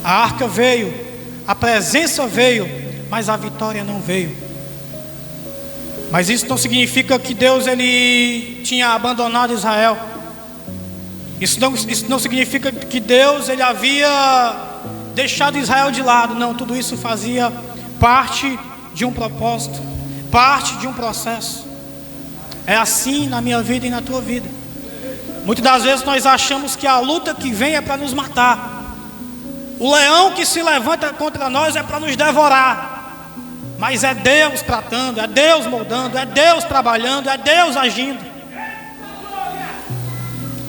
A arca veio, a presença veio, mas a vitória não veio. Mas isso não significa que Deus ele tinha abandonado Israel. Isso não significa que Deus ele havia deixado Israel de lado. Não, tudo isso fazia parte de um propósito, parte de um processo. É assim na minha vida e na tua vida. Muitas das vezes nós achamos que a luta que vem é para nos matar. O leão que se levanta contra nós é para nos devorar. Mas é Deus tratando, é Deus moldando, é Deus trabalhando, é Deus agindo.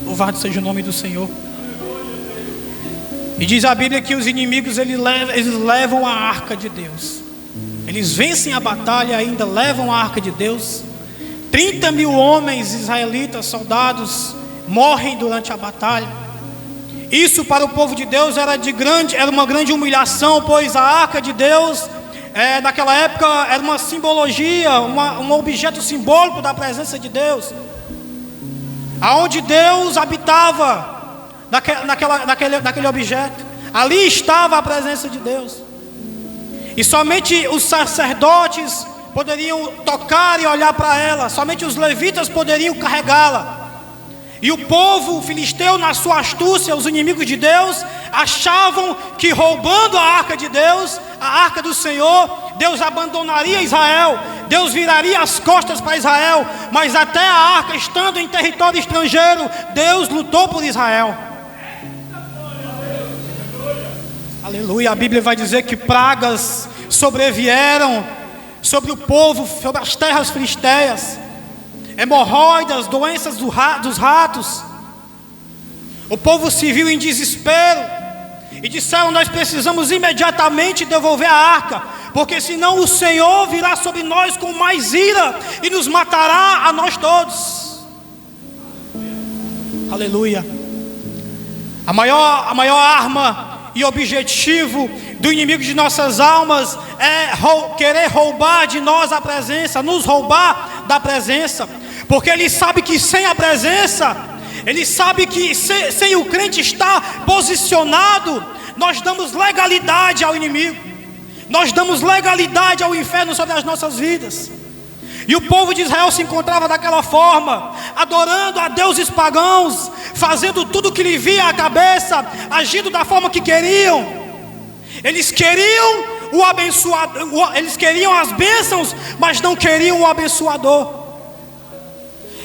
Louvado seja o nome do Senhor. E diz a Bíblia que os inimigos eles levam a arca de Deus. Eles vencem a batalha e ainda levam a arca de Deus. 30 mil homens israelitas, soldados, morrem durante a batalha. Isso para o povo de Deus era uma grande humilhação, pois a arca de Deus, naquela época, era uma simbologia, um objeto simbólico da presença de Deus. Aonde Deus habitava, naquele objeto, ali estava a presença de Deus. E somente os sacerdotes poderiam tocar e olhar para ela, somente os levitas poderiam carregá-la. E o povo filisteu, na sua astúcia, os inimigos de Deus, achavam que roubando a arca de Deus, a arca do Senhor, Deus abandonaria Israel, Deus viraria as costas para Israel. Mas até a arca estando em território estrangeiro, Deus lutou por Israel. Aleluia. A Bíblia vai dizer que pragas sobrevieram sobre o povo, sobre as terras filisteias, hemorroidas, doenças dos ratos. O povo se viu em desespero e disseram: nós precisamos imediatamente devolver a arca, porque senão o Senhor virá sobre nós com mais ira e nos matará a nós todos. Aleluia. A maior arma e objetivo do inimigo de nossas almas é querer roubar de nós a presença, nos roubar da presença. Porque ele sabe que sem a presença, ele sabe que sem o crente estar posicionado, nós damos legalidade ao inimigo, nós damos legalidade ao inferno sobre as nossas vidas. E o povo de Israel se encontrava daquela forma, adorando a deuses pagãos, fazendo tudo o que lhe via à cabeça, agindo da forma que queriam. Eles queriam o abençoado, eles queriam as bênçãos, mas não queriam o abençoador.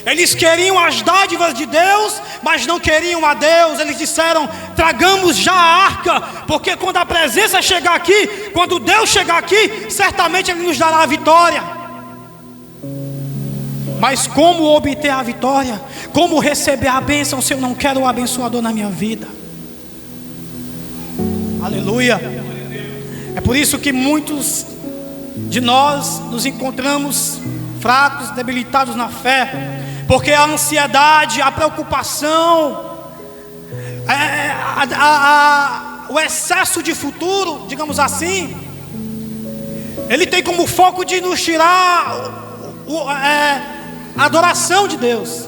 Eles queriam as dádivas de Deus, mas não queriam a Deus. Eles disseram: tragamos já a arca, porque quando a presença chegar aqui, quando Deus chegar aqui, certamente Ele nos dará a vitória. Mas como obter a vitória? Como receber a bênção se eu não quero o abençoador na minha vida? Aleluia. É por isso que muitos de nós nos encontramos fracos, debilitados na fé, porque a ansiedade, a preocupação, o excesso de futuro, digamos assim, ele tem como foco de nos tirar a adoração de Deus.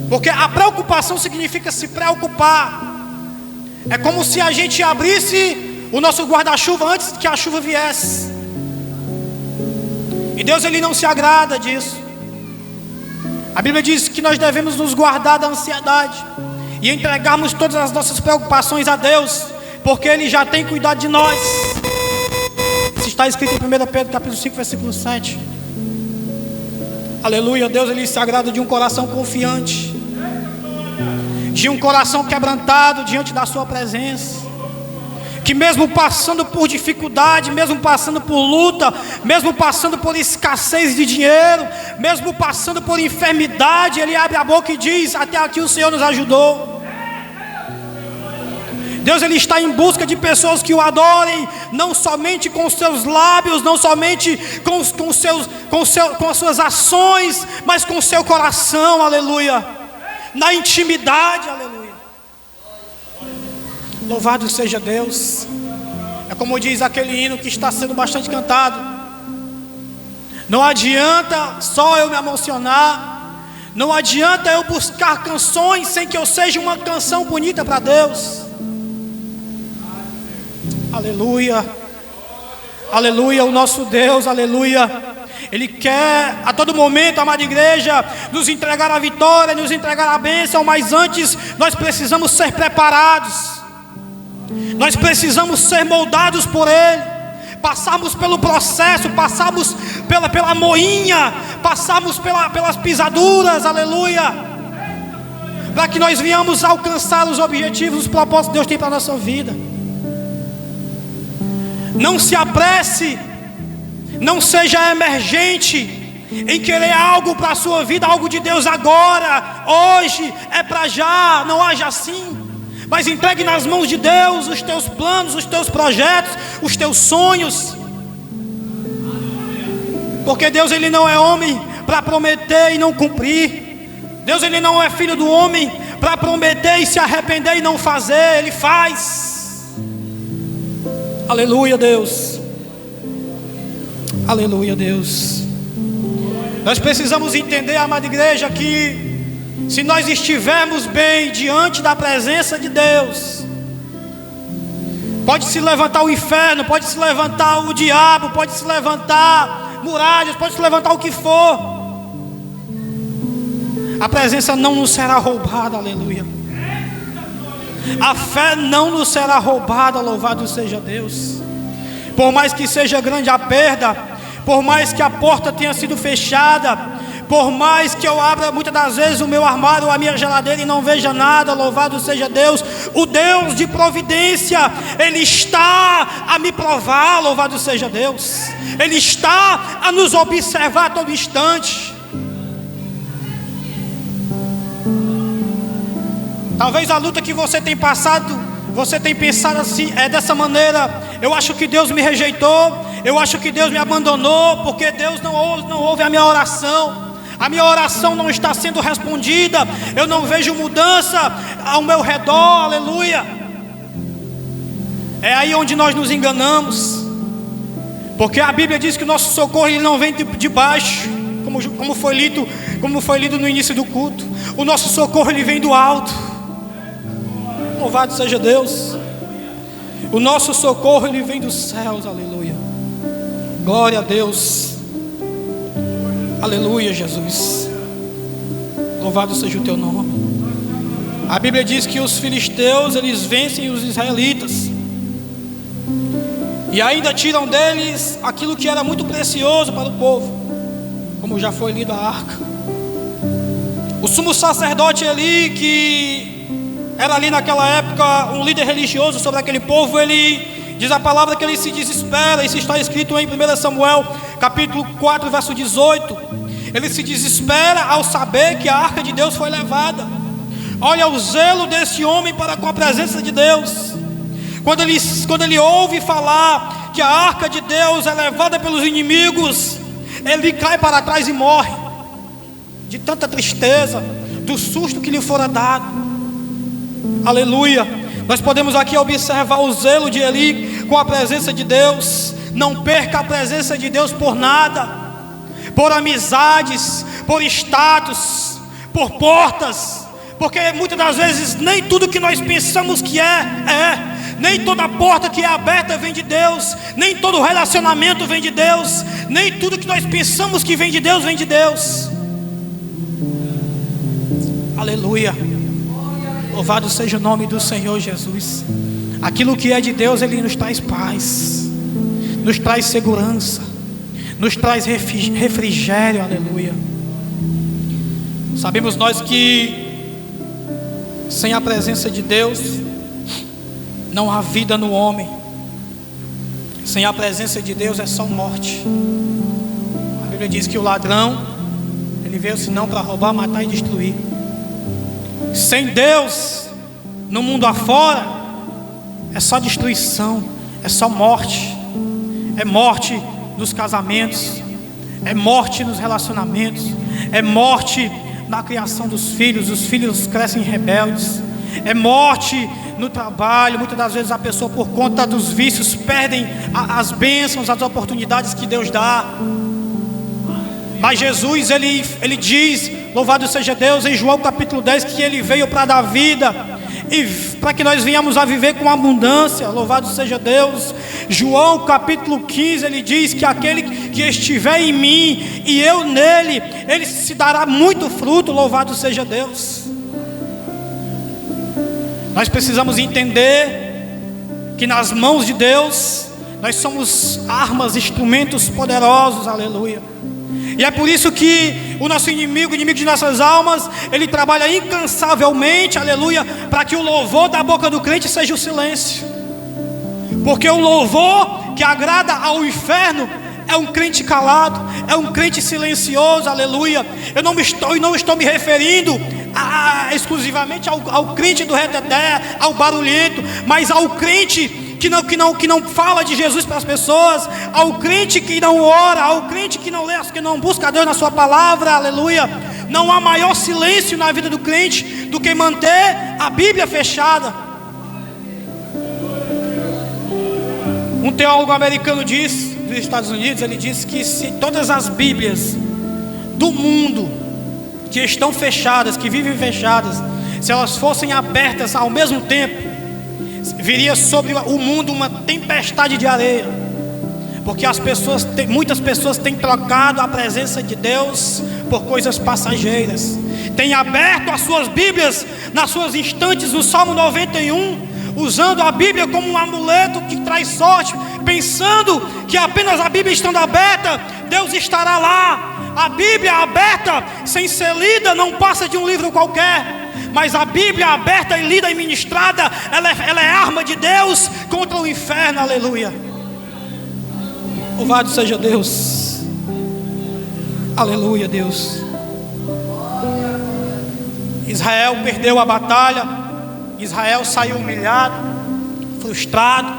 Porque a preocupação significa se preocupar. É como se a gente abrisse o nosso guarda-chuva antes que a chuva viesse. E Deus ele não se agrada disso. A Bíblia diz que nós devemos nos guardar da ansiedade e entregarmos todas as nossas preocupações a Deus, porque Ele já tem cuidado de nós. Isso está escrito em 1 Pedro capítulo 5, versículo 7. Aleluia. Deus ele se agrada de um coração confiante, de um coração quebrantado diante da sua presença, que mesmo passando por dificuldade, mesmo passando por luta, mesmo passando por escassez de dinheiro, mesmo passando por enfermidade, ele abre a boca e diz: até aqui o Senhor nos ajudou. Deus, ele está em busca de pessoas que o adorem, não somente com os seus lábios, não somente com as suas ações, mas com o seu coração, aleluia, na intimidade, aleluia. Louvado seja Deus. É como diz aquele hino que está sendo bastante cantado: não adianta só eu me emocionar, não adianta eu buscar canções sem que eu seja uma canção bonita para Deus. Aleluia, aleluia, o nosso Deus, aleluia, Ele quer a todo momento, amada igreja, nos entregar a vitória, nos entregar a bênção, mas antes nós precisamos ser preparados, nós precisamos ser moldados por Ele, passarmos pelo processo, passarmos pela moinha, passarmos pelas pisaduras, aleluia, para que nós venhamos alcançar os objetivos, os propósitos que Deus tem para a nossa vida. Não se apresse, não seja emergente em querer algo para a sua vida, algo de Deus agora, hoje, é para já, não haja assim. Mas entregue nas mãos de Deus os teus planos, os teus projetos, os teus sonhos. Porque Deus, ele não é homem para prometer e não cumprir. Deus, ele não é filho do homem para prometer e se arrepender e não fazer. Ele faz. Aleluia, Deus. Aleluia, Deus. Nós precisamos entender, amada igreja, que se nós estivermos bem diante da presença de Deus, pode se levantar o inferno, pode se levantar o diabo, pode se levantar muralhas, pode se levantar o que for, a presença não nos será roubada, aleluia. A fé não nos será roubada, louvado seja Deus. Por mais que seja grande a perda, por mais que a porta tenha sido fechada, por mais que eu abra muitas das vezes o meu armário ou a minha geladeira e não veja nada, louvado seja Deus. O Deus de providência, Ele está a me provar, louvado seja Deus. Ele está a nos observar a todo instante. Talvez a luta que você tem passado, você tem pensado assim, é dessa maneira: eu acho que Deus me rejeitou, eu acho que Deus me abandonou, porque Deus não ouve a minha oração. A minha oração não está sendo respondida, eu não vejo mudança ao meu redor, aleluia. É aí onde nós nos enganamos, porque a Bíblia diz que o nosso socorro ele não vem de baixo, como foi lido no início do culto. O nosso socorro ele vem do alto. Louvado seja Deus. O nosso socorro ele vem dos céus, aleluia. Glória a Deus. Aleluia, Jesus. Louvado seja o teu nome. A Bíblia diz que os filisteus eles vencem os israelitas e ainda tiram deles aquilo que era muito precioso para o povo, como já foi lido a arca. O sumo sacerdote ali, que era ali naquela época um líder religioso sobre aquele povo, ele diz a palavra que ele se desespera. Isso está escrito em 1 Samuel capítulo 4 verso 18. Ele se desespera ao saber que a arca de Deus foi levada. Olha o zelo desse homem para com a presença de Deus. Quando ele ouve falar que a arca de Deus é levada pelos inimigos, ele cai para trás e morre, de tanta tristeza, do susto que lhe fora dado. Aleluia. Nós podemos aqui observar o zelo de Eli com a presença de Deus. Não perca a presença de Deus por nada, por amizades, por status, por portas, porque muitas das vezes nem tudo que nós pensamos que é. Nem toda porta que é aberta vem de Deus, nem todo relacionamento vem de Deus, nem tudo que nós pensamos que vem de Deus, vem de Deus. Aleluia. Louvado seja o nome do Senhor Jesus. Aquilo que é de Deus, Ele nos traz paz, nos traz segurança, nos traz refrigério, aleluia. Sabemos nós que sem a presença de Deus Não há vida no homem. Sem a presença de Deus é só morte. A Bíblia diz que o ladrão, ele veio senão para roubar, matar e destruir. Sem Deus, no mundo afora, é só destruição, é só morte. É morte nos casamentos, é morte nos relacionamentos, é morte na criação dos filhos. Os filhos crescem rebeldes. É morte no trabalho. Muitas das vezes a pessoa, por conta dos vícios, perdem as bênçãos, as oportunidades que Deus dá. Mas Jesus, ele diz, louvado seja Deus, em João capítulo 10, que Ele veio para dar vida, e para que nós venhamos a viver com abundância. Louvado seja Deus. João capítulo 15, ele diz que aquele que estiver em mim e eu nele, ele se dará muito fruto. Louvado seja Deus. Nós precisamos entender que nas mãos de Deus nós somos armas, instrumentos poderosos. Aleluia. E é por isso que o nosso inimigo, o inimigo de nossas almas, ele trabalha incansavelmente, aleluia, para que o louvor da boca do crente seja o silêncio. Porque o louvor que agrada ao inferno é um crente calado, é um crente silencioso, aleluia. Eu não estou me referindo exclusivamente ao crente do reteté, ao barulhento, mas ao crente que não fala de Jesus para as pessoas, ao crente que não ora, ao crente que não lê, que não busca a Deus na sua palavra, aleluia. Não há maior silêncio na vida do crente do que manter a Bíblia fechada. Um teólogo americano diz, dos Estados Unidos, ele disse que se todas as Bíblias do mundo que estão fechadas, que vivem fechadas, se elas fossem abertas ao mesmo tempo, viria sobre o mundo uma tempestade de areia. Porque muitas pessoas têm trocado a presença de Deus por coisas passageiras. Têm aberto as suas Bíblias nas suas estantes no Salmo 91, usando a Bíblia como um amuleto que traz sorte, pensando que apenas a Bíblia estando aberta, Deus estará lá. A Bíblia aberta, sem ser lida, não passa de um livro qualquer. Mas a Bíblia aberta e lida e ministrada, ela é arma de Deus contra o inferno, aleluia. Louvado seja Deus. Aleluia, Deus. Israel perdeu a batalha. Israel saiu humilhado, frustrado.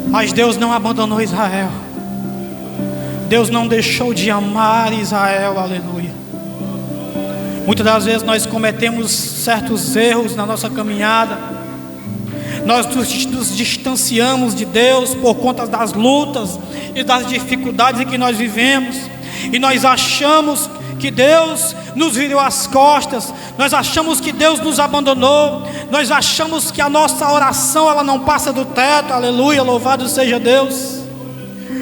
Mas Deus não abandonou Israel. Deus não deixou de amar Israel, aleluia. Muitas das vezes nós cometemos certos erros na nossa caminhada. Nós nos distanciamos de Deus por conta das lutas e das dificuldades em que nós vivemos. E nós achamos que Deus nos virou as costas. Nós achamos que Deus nos abandonou. Nós achamos que a nossa oração ela não passa do teto. Aleluia, louvado seja Deus.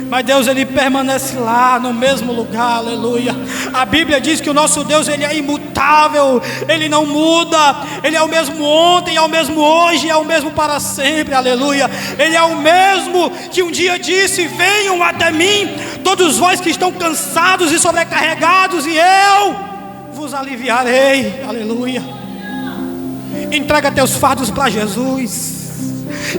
Mas Deus, Ele permanece lá no mesmo lugar, aleluia. A Bíblia diz que o nosso Deus, Ele é imutável, Ele não muda. Ele é o mesmo ontem, é o mesmo hoje, é o mesmo para sempre, aleluia. Ele é o mesmo que um dia disse: venham até mim, todos vós que estão cansados e sobrecarregados, e eu vos aliviarei, aleluia. Entrega teus fardos para Jesus.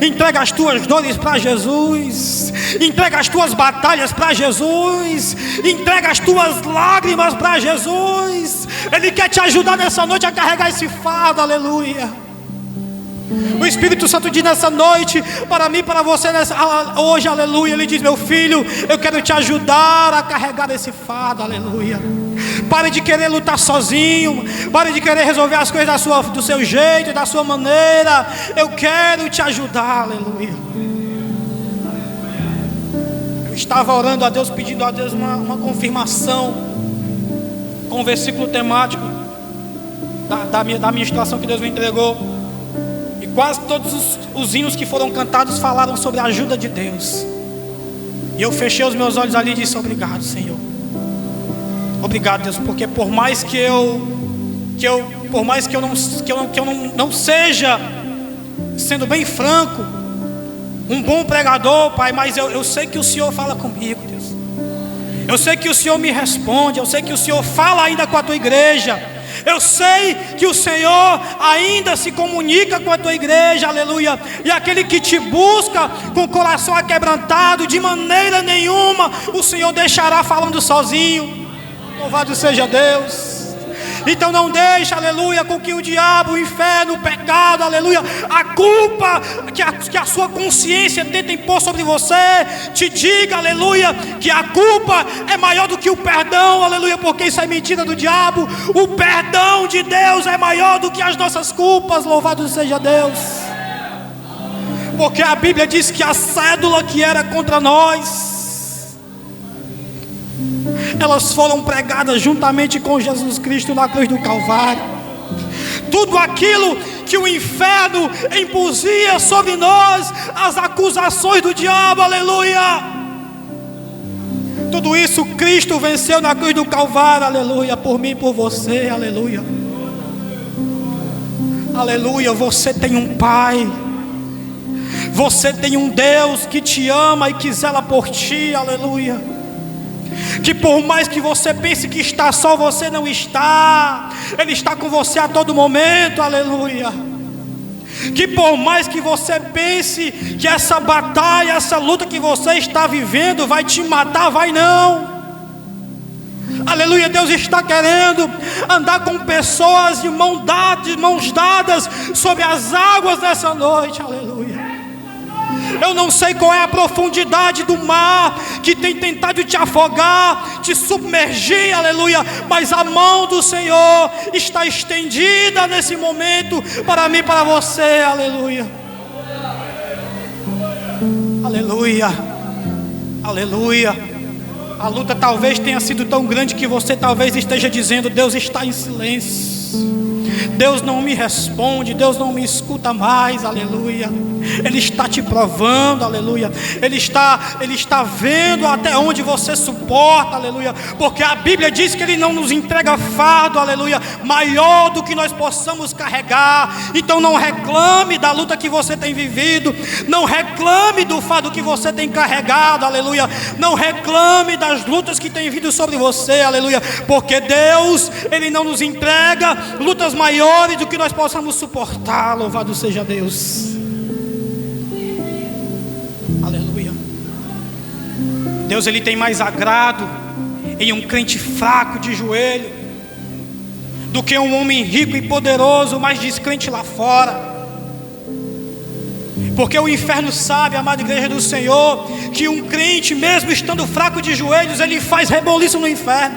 Entrega as tuas dores para Jesus. Entrega as tuas batalhas para Jesus. Entrega as tuas lágrimas para Jesus. Ele quer te ajudar nessa noite a carregar esse fardo, aleluia. O Espírito Santo diz nessa noite, para mim, para você, hoje, aleluia. Ele diz: meu filho, eu quero te ajudar a carregar esse fardo, aleluia. Pare de querer lutar sozinho. Pare de querer resolver as coisas do seu jeito, da sua maneira. Eu quero te ajudar, aleluia. Eu estava orando a Deus, pedindo a Deus uma confirmação com um versículo temático da ministração que Deus me entregou. E quase todos os hinos que foram cantados falaram sobre a ajuda de Deus. E eu fechei os meus olhos ali e disse: obrigado, Senhor. Obrigado, Deus, porque por mais que eu não seja, sendo bem franco, um bom pregador, Pai, mas eu sei que o Senhor fala comigo, Deus. Eu sei que o Senhor me responde. Eu sei que o Senhor fala ainda com a tua igreja. Eu sei que o Senhor ainda se comunica com a tua igreja, aleluia. E aquele que te busca com o coração aquebrantado, de maneira nenhuma o Senhor deixará falando sozinho. Louvado seja Deus. Então não deixe, aleluia, com que o diabo, o inferno, o pecado, aleluia, a culpa que a sua consciência tenta impor sobre você, te diga, aleluia, que a culpa é maior do que o perdão, aleluia, porque isso é mentira do diabo. O perdão de Deus é maior do que as nossas culpas, louvado seja Deus. Porque a Bíblia diz que a cédula que era contra nós, elas foram pregadas juntamente com Jesus Cristo na cruz do Calvário. Tudo aquilo que o inferno impusia sobre nós, as acusações do diabo, aleluia, tudo isso Cristo venceu na cruz do Calvário, aleluia, por mim e por você, aleluia. Aleluia, você tem um Pai, você tem um Deus que te ama e que zela por ti, aleluia. Que por mais que você pense que está só, você não está. Ele está com você a todo momento, aleluia. Que por mais que você pense que essa batalha, essa luta que você está vivendo vai te matar, vai não. Aleluia, Deus está querendo andar com pessoas de mãos dadas sobre as águas nessa noite, aleluia. Eu não sei qual é a profundidade do mar que tem tentado te afogar, te submergir, aleluia, mas a mão do Senhor está estendida nesse momento para mim e para você, aleluia. Aleluia, aleluia. A luta talvez tenha sido tão grande que você talvez esteja dizendo: Deus está em silêncio, Deus não me responde, Deus não me escuta mais, aleluia. Ele está te provando, aleluia. Ele está vendo até onde você suporta, aleluia. Porque a Bíblia diz que Ele não nos entrega fardo, aleluia, maior do que nós possamos carregar. Então não reclame da luta que você tem vivido, não reclame do fardo que você tem carregado, aleluia. Não reclame das lutas que tem vindo sobre você, aleluia. Porque Deus, Ele não nos entrega lutas maiores do que nós possamos suportar, louvado seja Deus. Aleluia. Deus, Ele tem mais agrado em um crente fraco de joelho do que um homem rico e poderoso, mas descrente lá fora. Porque o inferno sabe, amada igreja do Senhor, que um crente, mesmo estando fraco de joelhos, ele faz reboliço no inferno,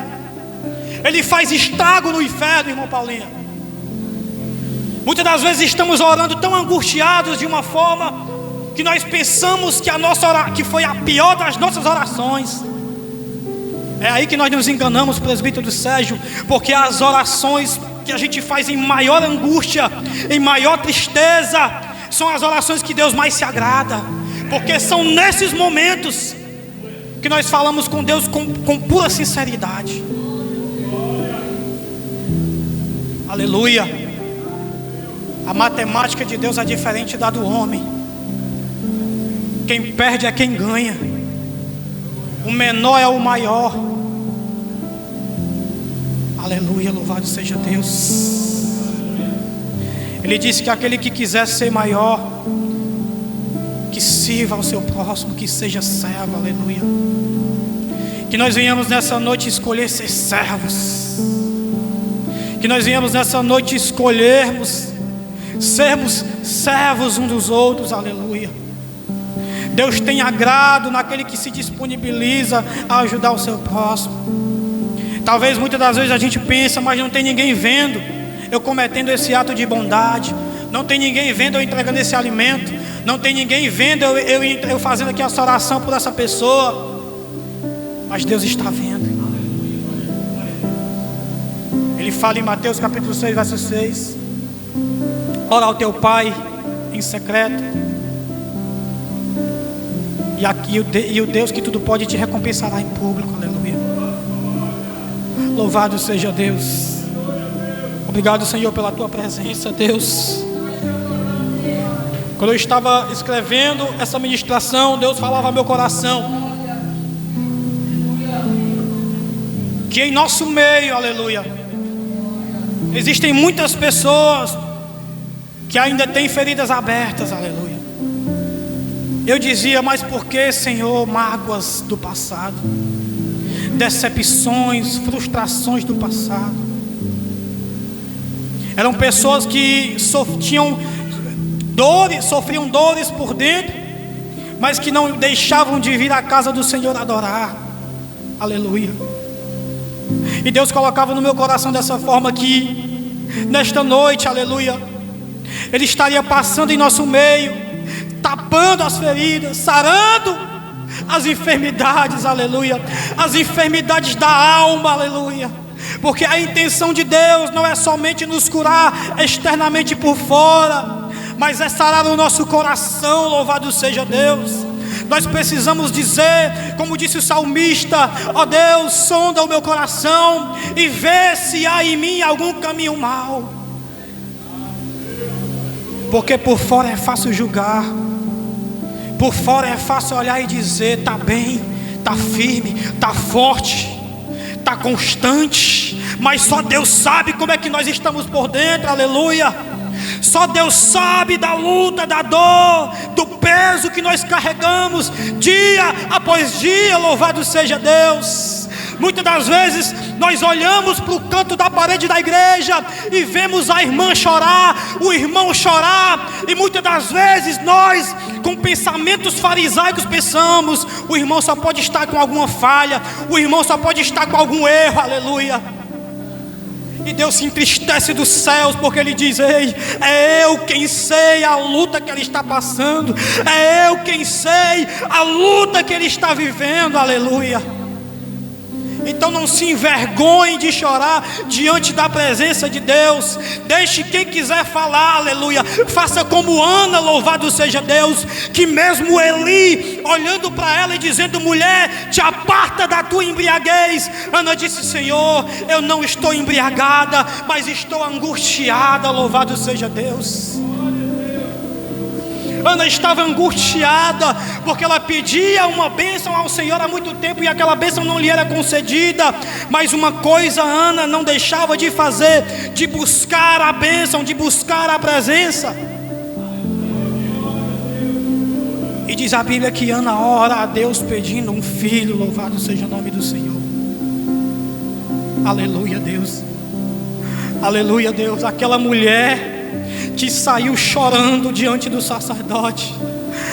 ele faz estrago no inferno, irmão Paulinho. Muitas das vezes estamos orando tão angustiados de uma forma que nós pensamos que foi a pior das nossas orações. É aí que nós nos enganamos, presbítero Sérgio, porque as orações que a gente faz em maior angústia, em maior tristeza, são as orações que Deus mais se agrada, porque são nesses momentos que nós falamos com Deus com pura sinceridade. Aleluia. A matemática de Deus é diferente da do homem. Quem perde é quem ganha. O menor é o maior. Aleluia, louvado seja Deus. Ele disse que aquele que quiser ser maior, que sirva ao seu próximo, que seja servo, aleluia. Que nós venhamos nessa noite escolher ser servos. Que nós venhamos nessa noite escolhermos sermos servos uns dos outros, aleluia. Deus tem agrado naquele que se disponibiliza a ajudar o seu próximo. Talvez muitas das vezes a gente pensa, mas não tem ninguém vendo eu cometendo esse ato de bondade, não tem ninguém vendo eu entregando esse alimento, não tem ninguém vendo eu fazendo aqui essa oração por essa pessoa. Mas Deus está vendo. Ele fala em Mateus capítulo 6, verso 6: ora ao teu Pai em secreto, e o Deus que tudo pode te recompensará em público, aleluia. Louvado seja Deus. Obrigado, Senhor, pela tua presença, Deus. Quando eu estava escrevendo essa ministração, Deus falava ao meu coração que em nosso meio, aleluia, Existem muitas pessoas que ainda têm feridas abertas, aleluia. Eu dizia, mas por que, Senhor, mágoas do passado, decepções, frustrações do passado? Eram pessoas que sofriam dores por dentro, mas que não deixavam de vir à casa do Senhor adorar, aleluia. E Deus colocava no meu coração dessa forma que nesta noite, aleluia, Ele estaria passando em nosso meio, tapando as feridas, sarando as enfermidades, aleluia, as enfermidades da alma, aleluia. Porque a intenção de Deus não é somente nos curar externamente por fora, mas é sarar o nosso coração, louvado seja Deus. Nós precisamos dizer, como disse o salmista: ó Deus, sonda o meu coração e vê se há em mim algum caminho mau. Porque por fora é fácil julgar, por fora é fácil olhar e dizer: tá bem, tá firme, tá forte, tá constante. Mas só Deus sabe como é que nós estamos por dentro, aleluia. Só Deus sabe da luta, da dor, do peso que nós carregamos dia após dia, louvado seja Deus. Muitas das vezes nós olhamos para o canto da parede da igreja e vemos a irmã chorar, o irmão chorar, e muitas das vezes nós, com pensamentos farisaicos, pensamos: o irmão só pode estar com alguma falha, o irmão só pode estar com algum erro, aleluia. E Deus se entristece dos céus, porque Ele diz: ei, é eu quem sei a luta que ele está passando, é eu quem sei a luta que ele está vivendo, aleluia. Então não se envergonhe de chorar diante da presença de Deus. Deixe quem quiser falar, aleluia. Faça como Ana, louvado seja Deus, que mesmo Eli olhando para ela e dizendo: mulher, te aparta da tua embriaguez, Ana disse: Senhor, eu não estou embriagada, mas estou angustiada, louvado seja Deus. Ana estava angustiada, porque ela pedia uma bênção ao Senhor há muito tempo e aquela bênção não lhe era concedida. Mas uma coisa Ana não deixava de fazer: de buscar a bênção, de buscar a presença. E diz a Bíblia que Ana ora a Deus pedindo um filho, louvado seja o nome do Senhor. Aleluia, Deus. Aleluia, Deus. Aquela mulher que saiu chorando diante do sacerdote,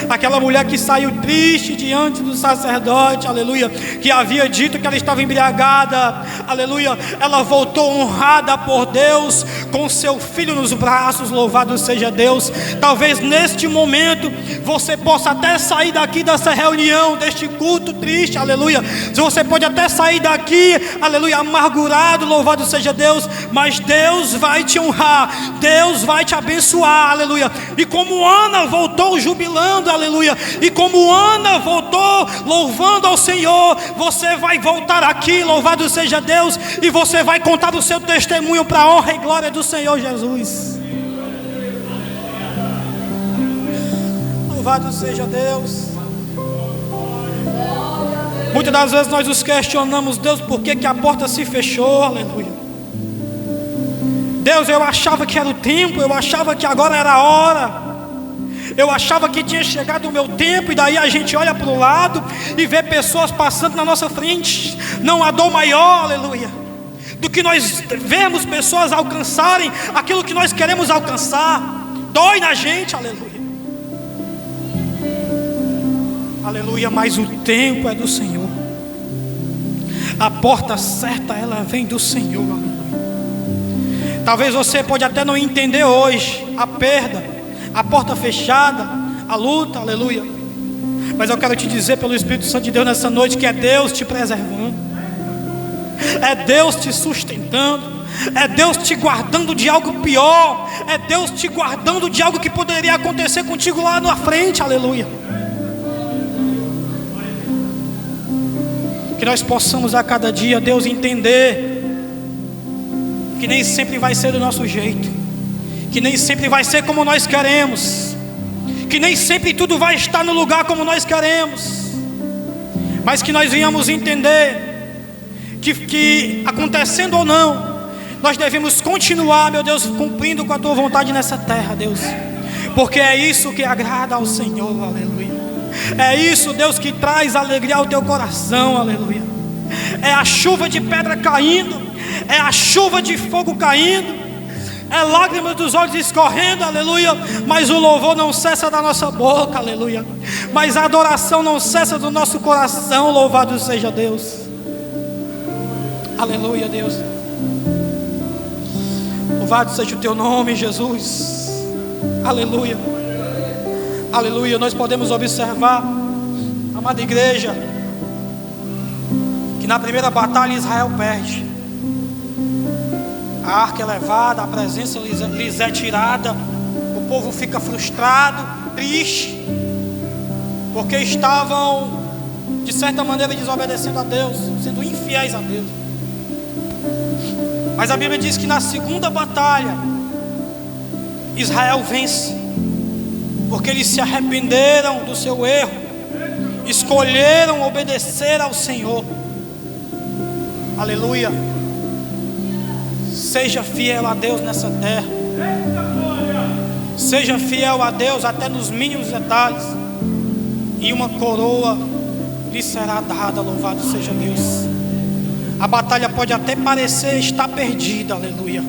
aquela mulher que saiu triste diante do sacerdote, aleluia, que havia dito que ela estava embriagada, aleluia, ela voltou honrada por Deus, com seu filho nos braços, louvado seja Deus. Talvez neste momento você possa até sair daqui dessa reunião, deste culto triste, aleluia, você pode até sair daqui, aleluia, amargurado, louvado seja Deus, mas Deus vai te honrar, Deus vai te abençoar, aleluia. E como Ana voltou jubilando, aleluia, e como Ana voltou louvando ao Senhor, você vai voltar aqui, louvado seja Deus, e você vai contar o seu testemunho para a honra e glória do Senhor Jesus. Louvado seja Deus. Muitas das vezes nós nos questionamos: Deus, por que a porta se fechou, aleluia. Deus, eu achava que era o tempo, eu achava que agora era a hora, eu achava que tinha chegado o meu tempo. E daí a gente olha para o lado e vê pessoas passando na nossa frente. Não há dor maior, aleluia, do que nós vemos pessoas alcançarem aquilo que nós queremos alcançar. Dói na gente, aleluia. Aleluia, mas o tempo é do Senhor. A porta certa, ela vem do Senhor, aleluia. Talvez você pode até não entender hoje a perda, a porta fechada, a luta, aleluia. Mas eu quero te dizer pelo Espírito Santo de Deus nessa noite que é Deus te preservando, é Deus te sustentando, é Deus te guardando de algo pior, é Deus te guardando de algo que poderia acontecer contigo lá na frente, aleluia. Que nós possamos a cada dia, Deus, entender que nem sempre vai ser do nosso jeito, que nem sempre vai ser como nós queremos, que nem sempre tudo vai estar no lugar como nós queremos, mas que nós venhamos entender que acontecendo ou não, nós devemos continuar, meu Deus, cumprindo com a tua vontade nessa terra, Deus, porque é isso que agrada ao Senhor, aleluia. É isso, Deus, que traz alegria ao teu coração, aleluia. É a chuva de pedra caindo, é a chuva de fogo caindo, é lágrimas dos olhos escorrendo, aleluia. Mas o louvor não cessa da nossa boca, aleluia. Mas a adoração não cessa do nosso coração, louvado seja Deus. Aleluia, Deus. Louvado seja o teu nome, Jesus. Aleluia. Aleluia. Nós podemos observar, amada igreja, que na primeira batalha Israel perde. A arca é levada, a presença lhes é tirada. O povo fica frustrado, triste, porque estavam, de certa maneira, desobedecendo a Deus, sendo infiéis a Deus. Mas a Bíblia diz que na segunda batalha Israel vence, porque eles se arrependeram do seu erro, escolheram obedecer ao Senhor. Aleluia. Seja fiel a Deus nessa terra. Seja fiel a Deus até nos mínimos detalhes, e uma coroa lhe será dada, louvado seja Deus. A batalha pode até parecer estar perdida, aleluia,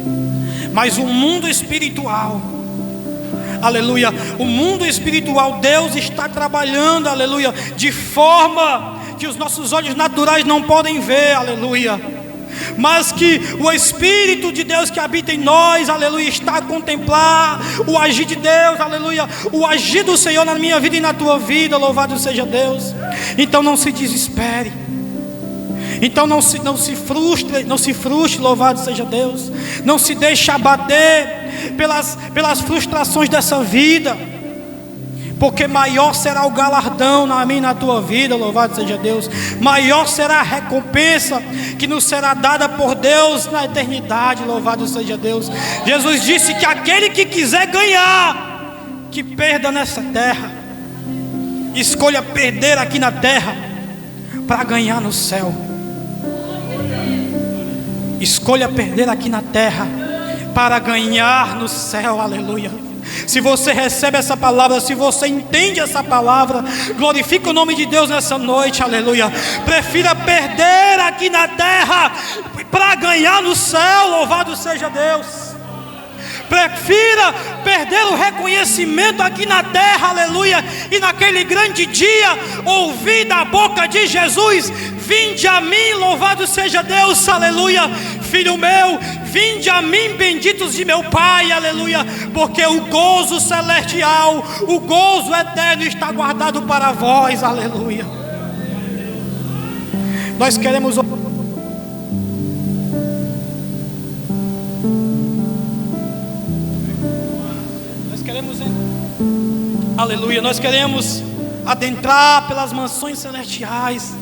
mas o mundo espiritual, aleluia, o mundo espiritual, Deus está trabalhando, aleluia, de forma que os nossos olhos naturais não podem ver, aleluia, mas que o Espírito de Deus que habita em nós, aleluia, está a contemplar o agir de Deus, aleluia, o agir do Senhor na minha vida e na tua vida, louvado seja Deus. Então não se desespere, então não se frustre, louvado seja Deus. Não se deixe abater pelas frustrações dessa vida, porque maior será o galardão na minha e na tua vida, louvado seja Deus. Maior será a recompensa que nos será dada por Deus na eternidade, louvado seja Deus. Jesus disse que aquele que quiser ganhar, que perda nessa terra. Escolha perder aqui na terra para ganhar no céu. Escolha perder aqui na terra para ganhar no céu, aleluia. Se você recebe essa palavra, se você entende essa palavra, glorifica o nome de Deus nessa noite, aleluia. Prefira perder aqui na terra para ganhar no céu, louvado seja Deus. Prefira perder o reconhecimento aqui na terra, aleluia, e naquele grande dia ouvir da boca de Jesus: vinde a mim, louvado seja Deus, aleluia. Filho meu, vinde a mim, benditos de meu Pai, aleluia, porque o gozo celestial, o gozo eterno está guardado para vós, aleluia. Nós queremos aleluia, nós queremos adentrar pelas mansões celestiais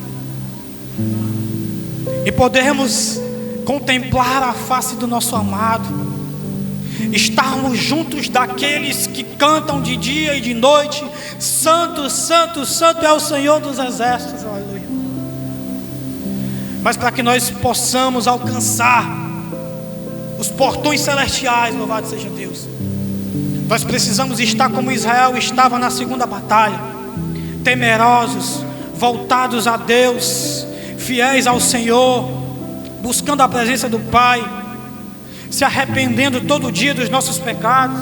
e podermos contemplar a face do nosso amado, estarmos juntos daqueles que cantam de dia e de noite: santo, santo, santo é o Senhor dos exércitos, aleluia. Mas para que nós possamos alcançar os portões celestiais, louvado seja Deus, nós precisamos estar como Israel estava na segunda batalha, temerosos, voltados a Deus, fiéis ao Senhor, buscando a presença do Pai, se arrependendo todo dia dos nossos pecados.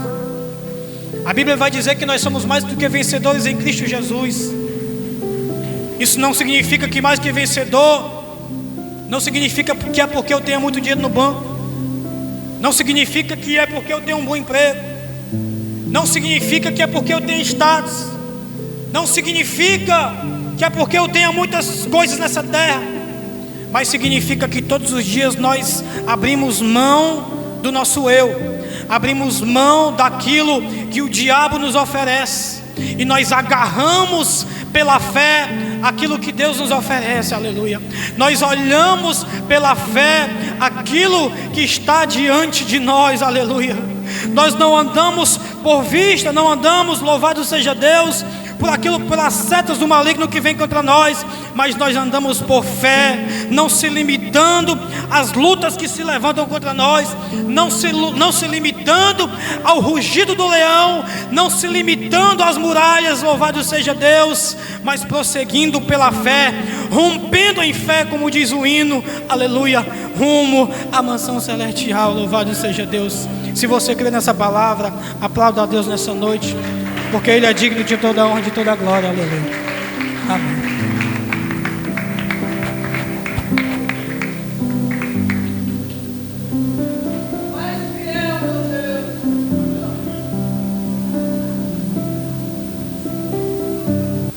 A Bíblia vai dizer que nós somos mais do que vencedores em Cristo Jesus. Isso não significa que mais que vencedor não significa que é porque eu tenho muito dinheiro no banco, não significa que é porque eu tenho um bom emprego, não significa que é porque eu tenho status, não significa que é porque eu tenho muitas coisas nessa terra, mas significa que todos os dias nós abrimos mão do nosso eu, abrimos mão daquilo que o diabo nos oferece, e nós agarramos pela fé aquilo que Deus nos oferece, aleluia. Nós olhamos pela fé aquilo que está diante de nós, aleluia. Nós não andamos por vista, não andamos, louvado seja Deus, por aquilo, pelas setas do maligno que vem contra nós, mas nós andamos por fé, não se limitando às lutas que se levantam contra nós, não se limitando ao rugido do leão, não se limitando às muralhas, louvado seja Deus, mas prosseguindo pela fé, rompendo em fé, como diz o hino, aleluia, rumo à mansão celestial, louvado seja Deus. Se você crê nessa palavra, aplauda a Deus nessa noite, porque Ele é digno de toda a honra e de toda a glória, aleluia. Amém.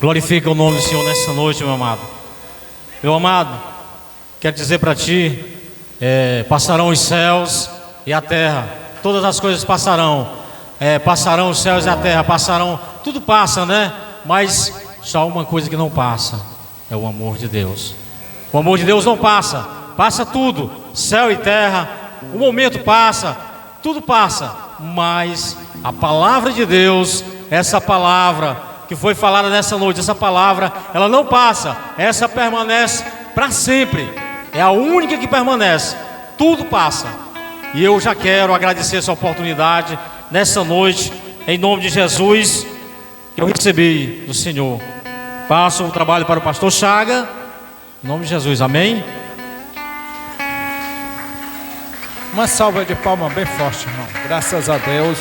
Glorifica o nome do Senhor nessa noite, meu amado. Meu amado, quero dizer para ti, passarão os céus e a terra, todas as coisas passarão, passarão os céus e a terra, passarão, tudo passa, né? Mas só uma coisa que não passa, é o amor de Deus. O amor de Deus não passa, passa tudo, céu e terra, o momento passa, tudo passa, mas a palavra de Deus, essa palavra que foi falada nessa noite, essa palavra, ela não passa, essa permanece para sempre, é a única que permanece, tudo passa. E eu já quero agradecer essa oportunidade nessa noite, em nome de Jesus, que eu recebi do Senhor. Passo o trabalho para o pastor Chaga, em nome de Jesus, amém? Uma salva de palmas bem forte, irmão. Graças a Deus.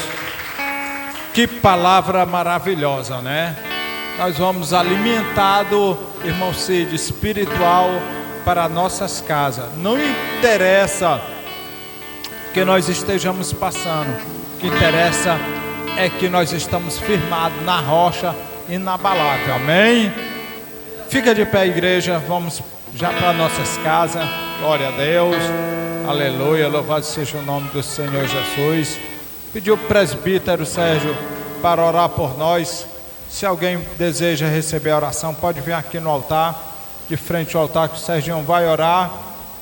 Que palavra maravilhosa, né? Nós vamos alimentado, irmão Cid, espiritual para nossas casas. Não interessa que nós estejamos passando. O que interessa é que nós estamos firmados na rocha inabalável. Amém? Fica de pé, igreja. Vamos já para nossas casas. Glória a Deus. Aleluia. Louvado seja o nome do Senhor Jesus. Pediu o presbítero Sérgio para orar por nós. Se alguém deseja receber a oração, pode vir aqui no altar, de frente ao altar, que o Sérgio vai orar.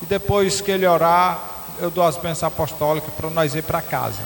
E depois que ele orar, eu dou as bênçãos apostólicas para nós ir para casa.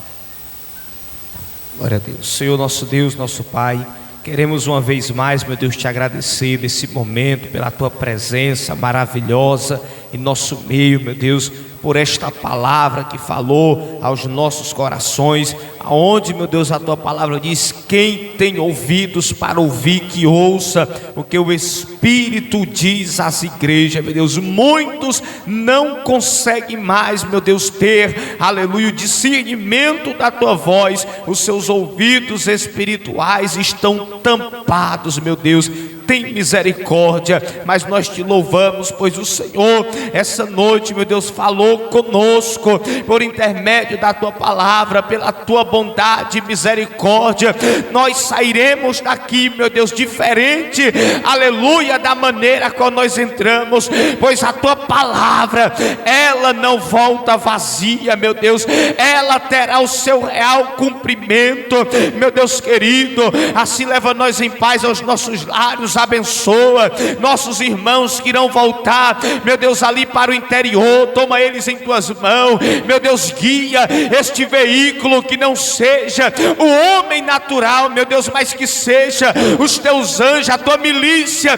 Glória a Deus. Senhor nosso Deus, nosso Pai, queremos uma vez mais, meu Deus, te agradecer nesse momento pela tua presença maravilhosa em nosso meio, meu Deus, por esta palavra que falou aos nossos corações, aonde, meu Deus, a tua palavra diz: quem tem ouvidos para ouvir, que ouça o que o Espírito diz às igrejas, meu Deus. Muitos não conseguem mais, meu Deus, ter, aleluia, o discernimento da tua voz, os seus ouvidos espirituais estão tampados, meu Deus. Tem misericórdia, mas nós te louvamos, pois o Senhor, essa noite, meu Deus, falou conosco, por intermédio da tua palavra, pela tua bondade e misericórdia, nós sairemos daqui, meu Deus, diferente, aleluia, da maneira como nós entramos, pois a tua palavra, ela não volta vazia, meu Deus, ela terá o seu real cumprimento, meu Deus querido. Assim leva nós em paz aos nossos lares, abençoa nossos irmãos que irão voltar, meu Deus, ali para o interior, toma eles em tuas mãos, meu Deus, guia este veículo, que não seja o homem natural, meu Deus, mas que seja os teus anjos, a tua milícia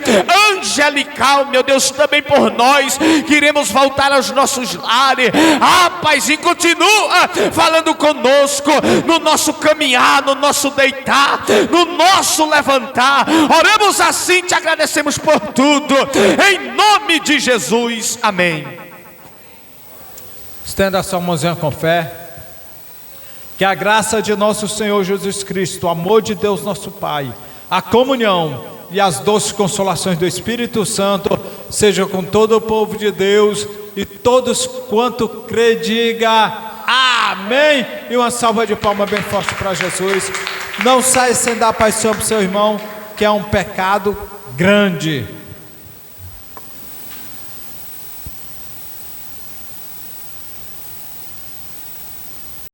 angelical, meu Deus, também por nós, que iremos voltar aos nossos lares. Pai, e continua falando conosco, no nosso caminhar, no nosso deitar, no nosso levantar. Oramos assim, te agradecemos por tudo, em nome de Jesus, amém. Estenda a sua mãozinha com fé. Que a graça de nosso Senhor Jesus Cristo, o amor de Deus nosso Pai, a comunhão e as doces consolações do Espírito Santo sejam com todo o povo de Deus, e todos quanto crê, diga amém. E uma salva de palmas bem forte para Jesus. Não saia sem dar paz sobre o seu irmão, que é um pecado grande.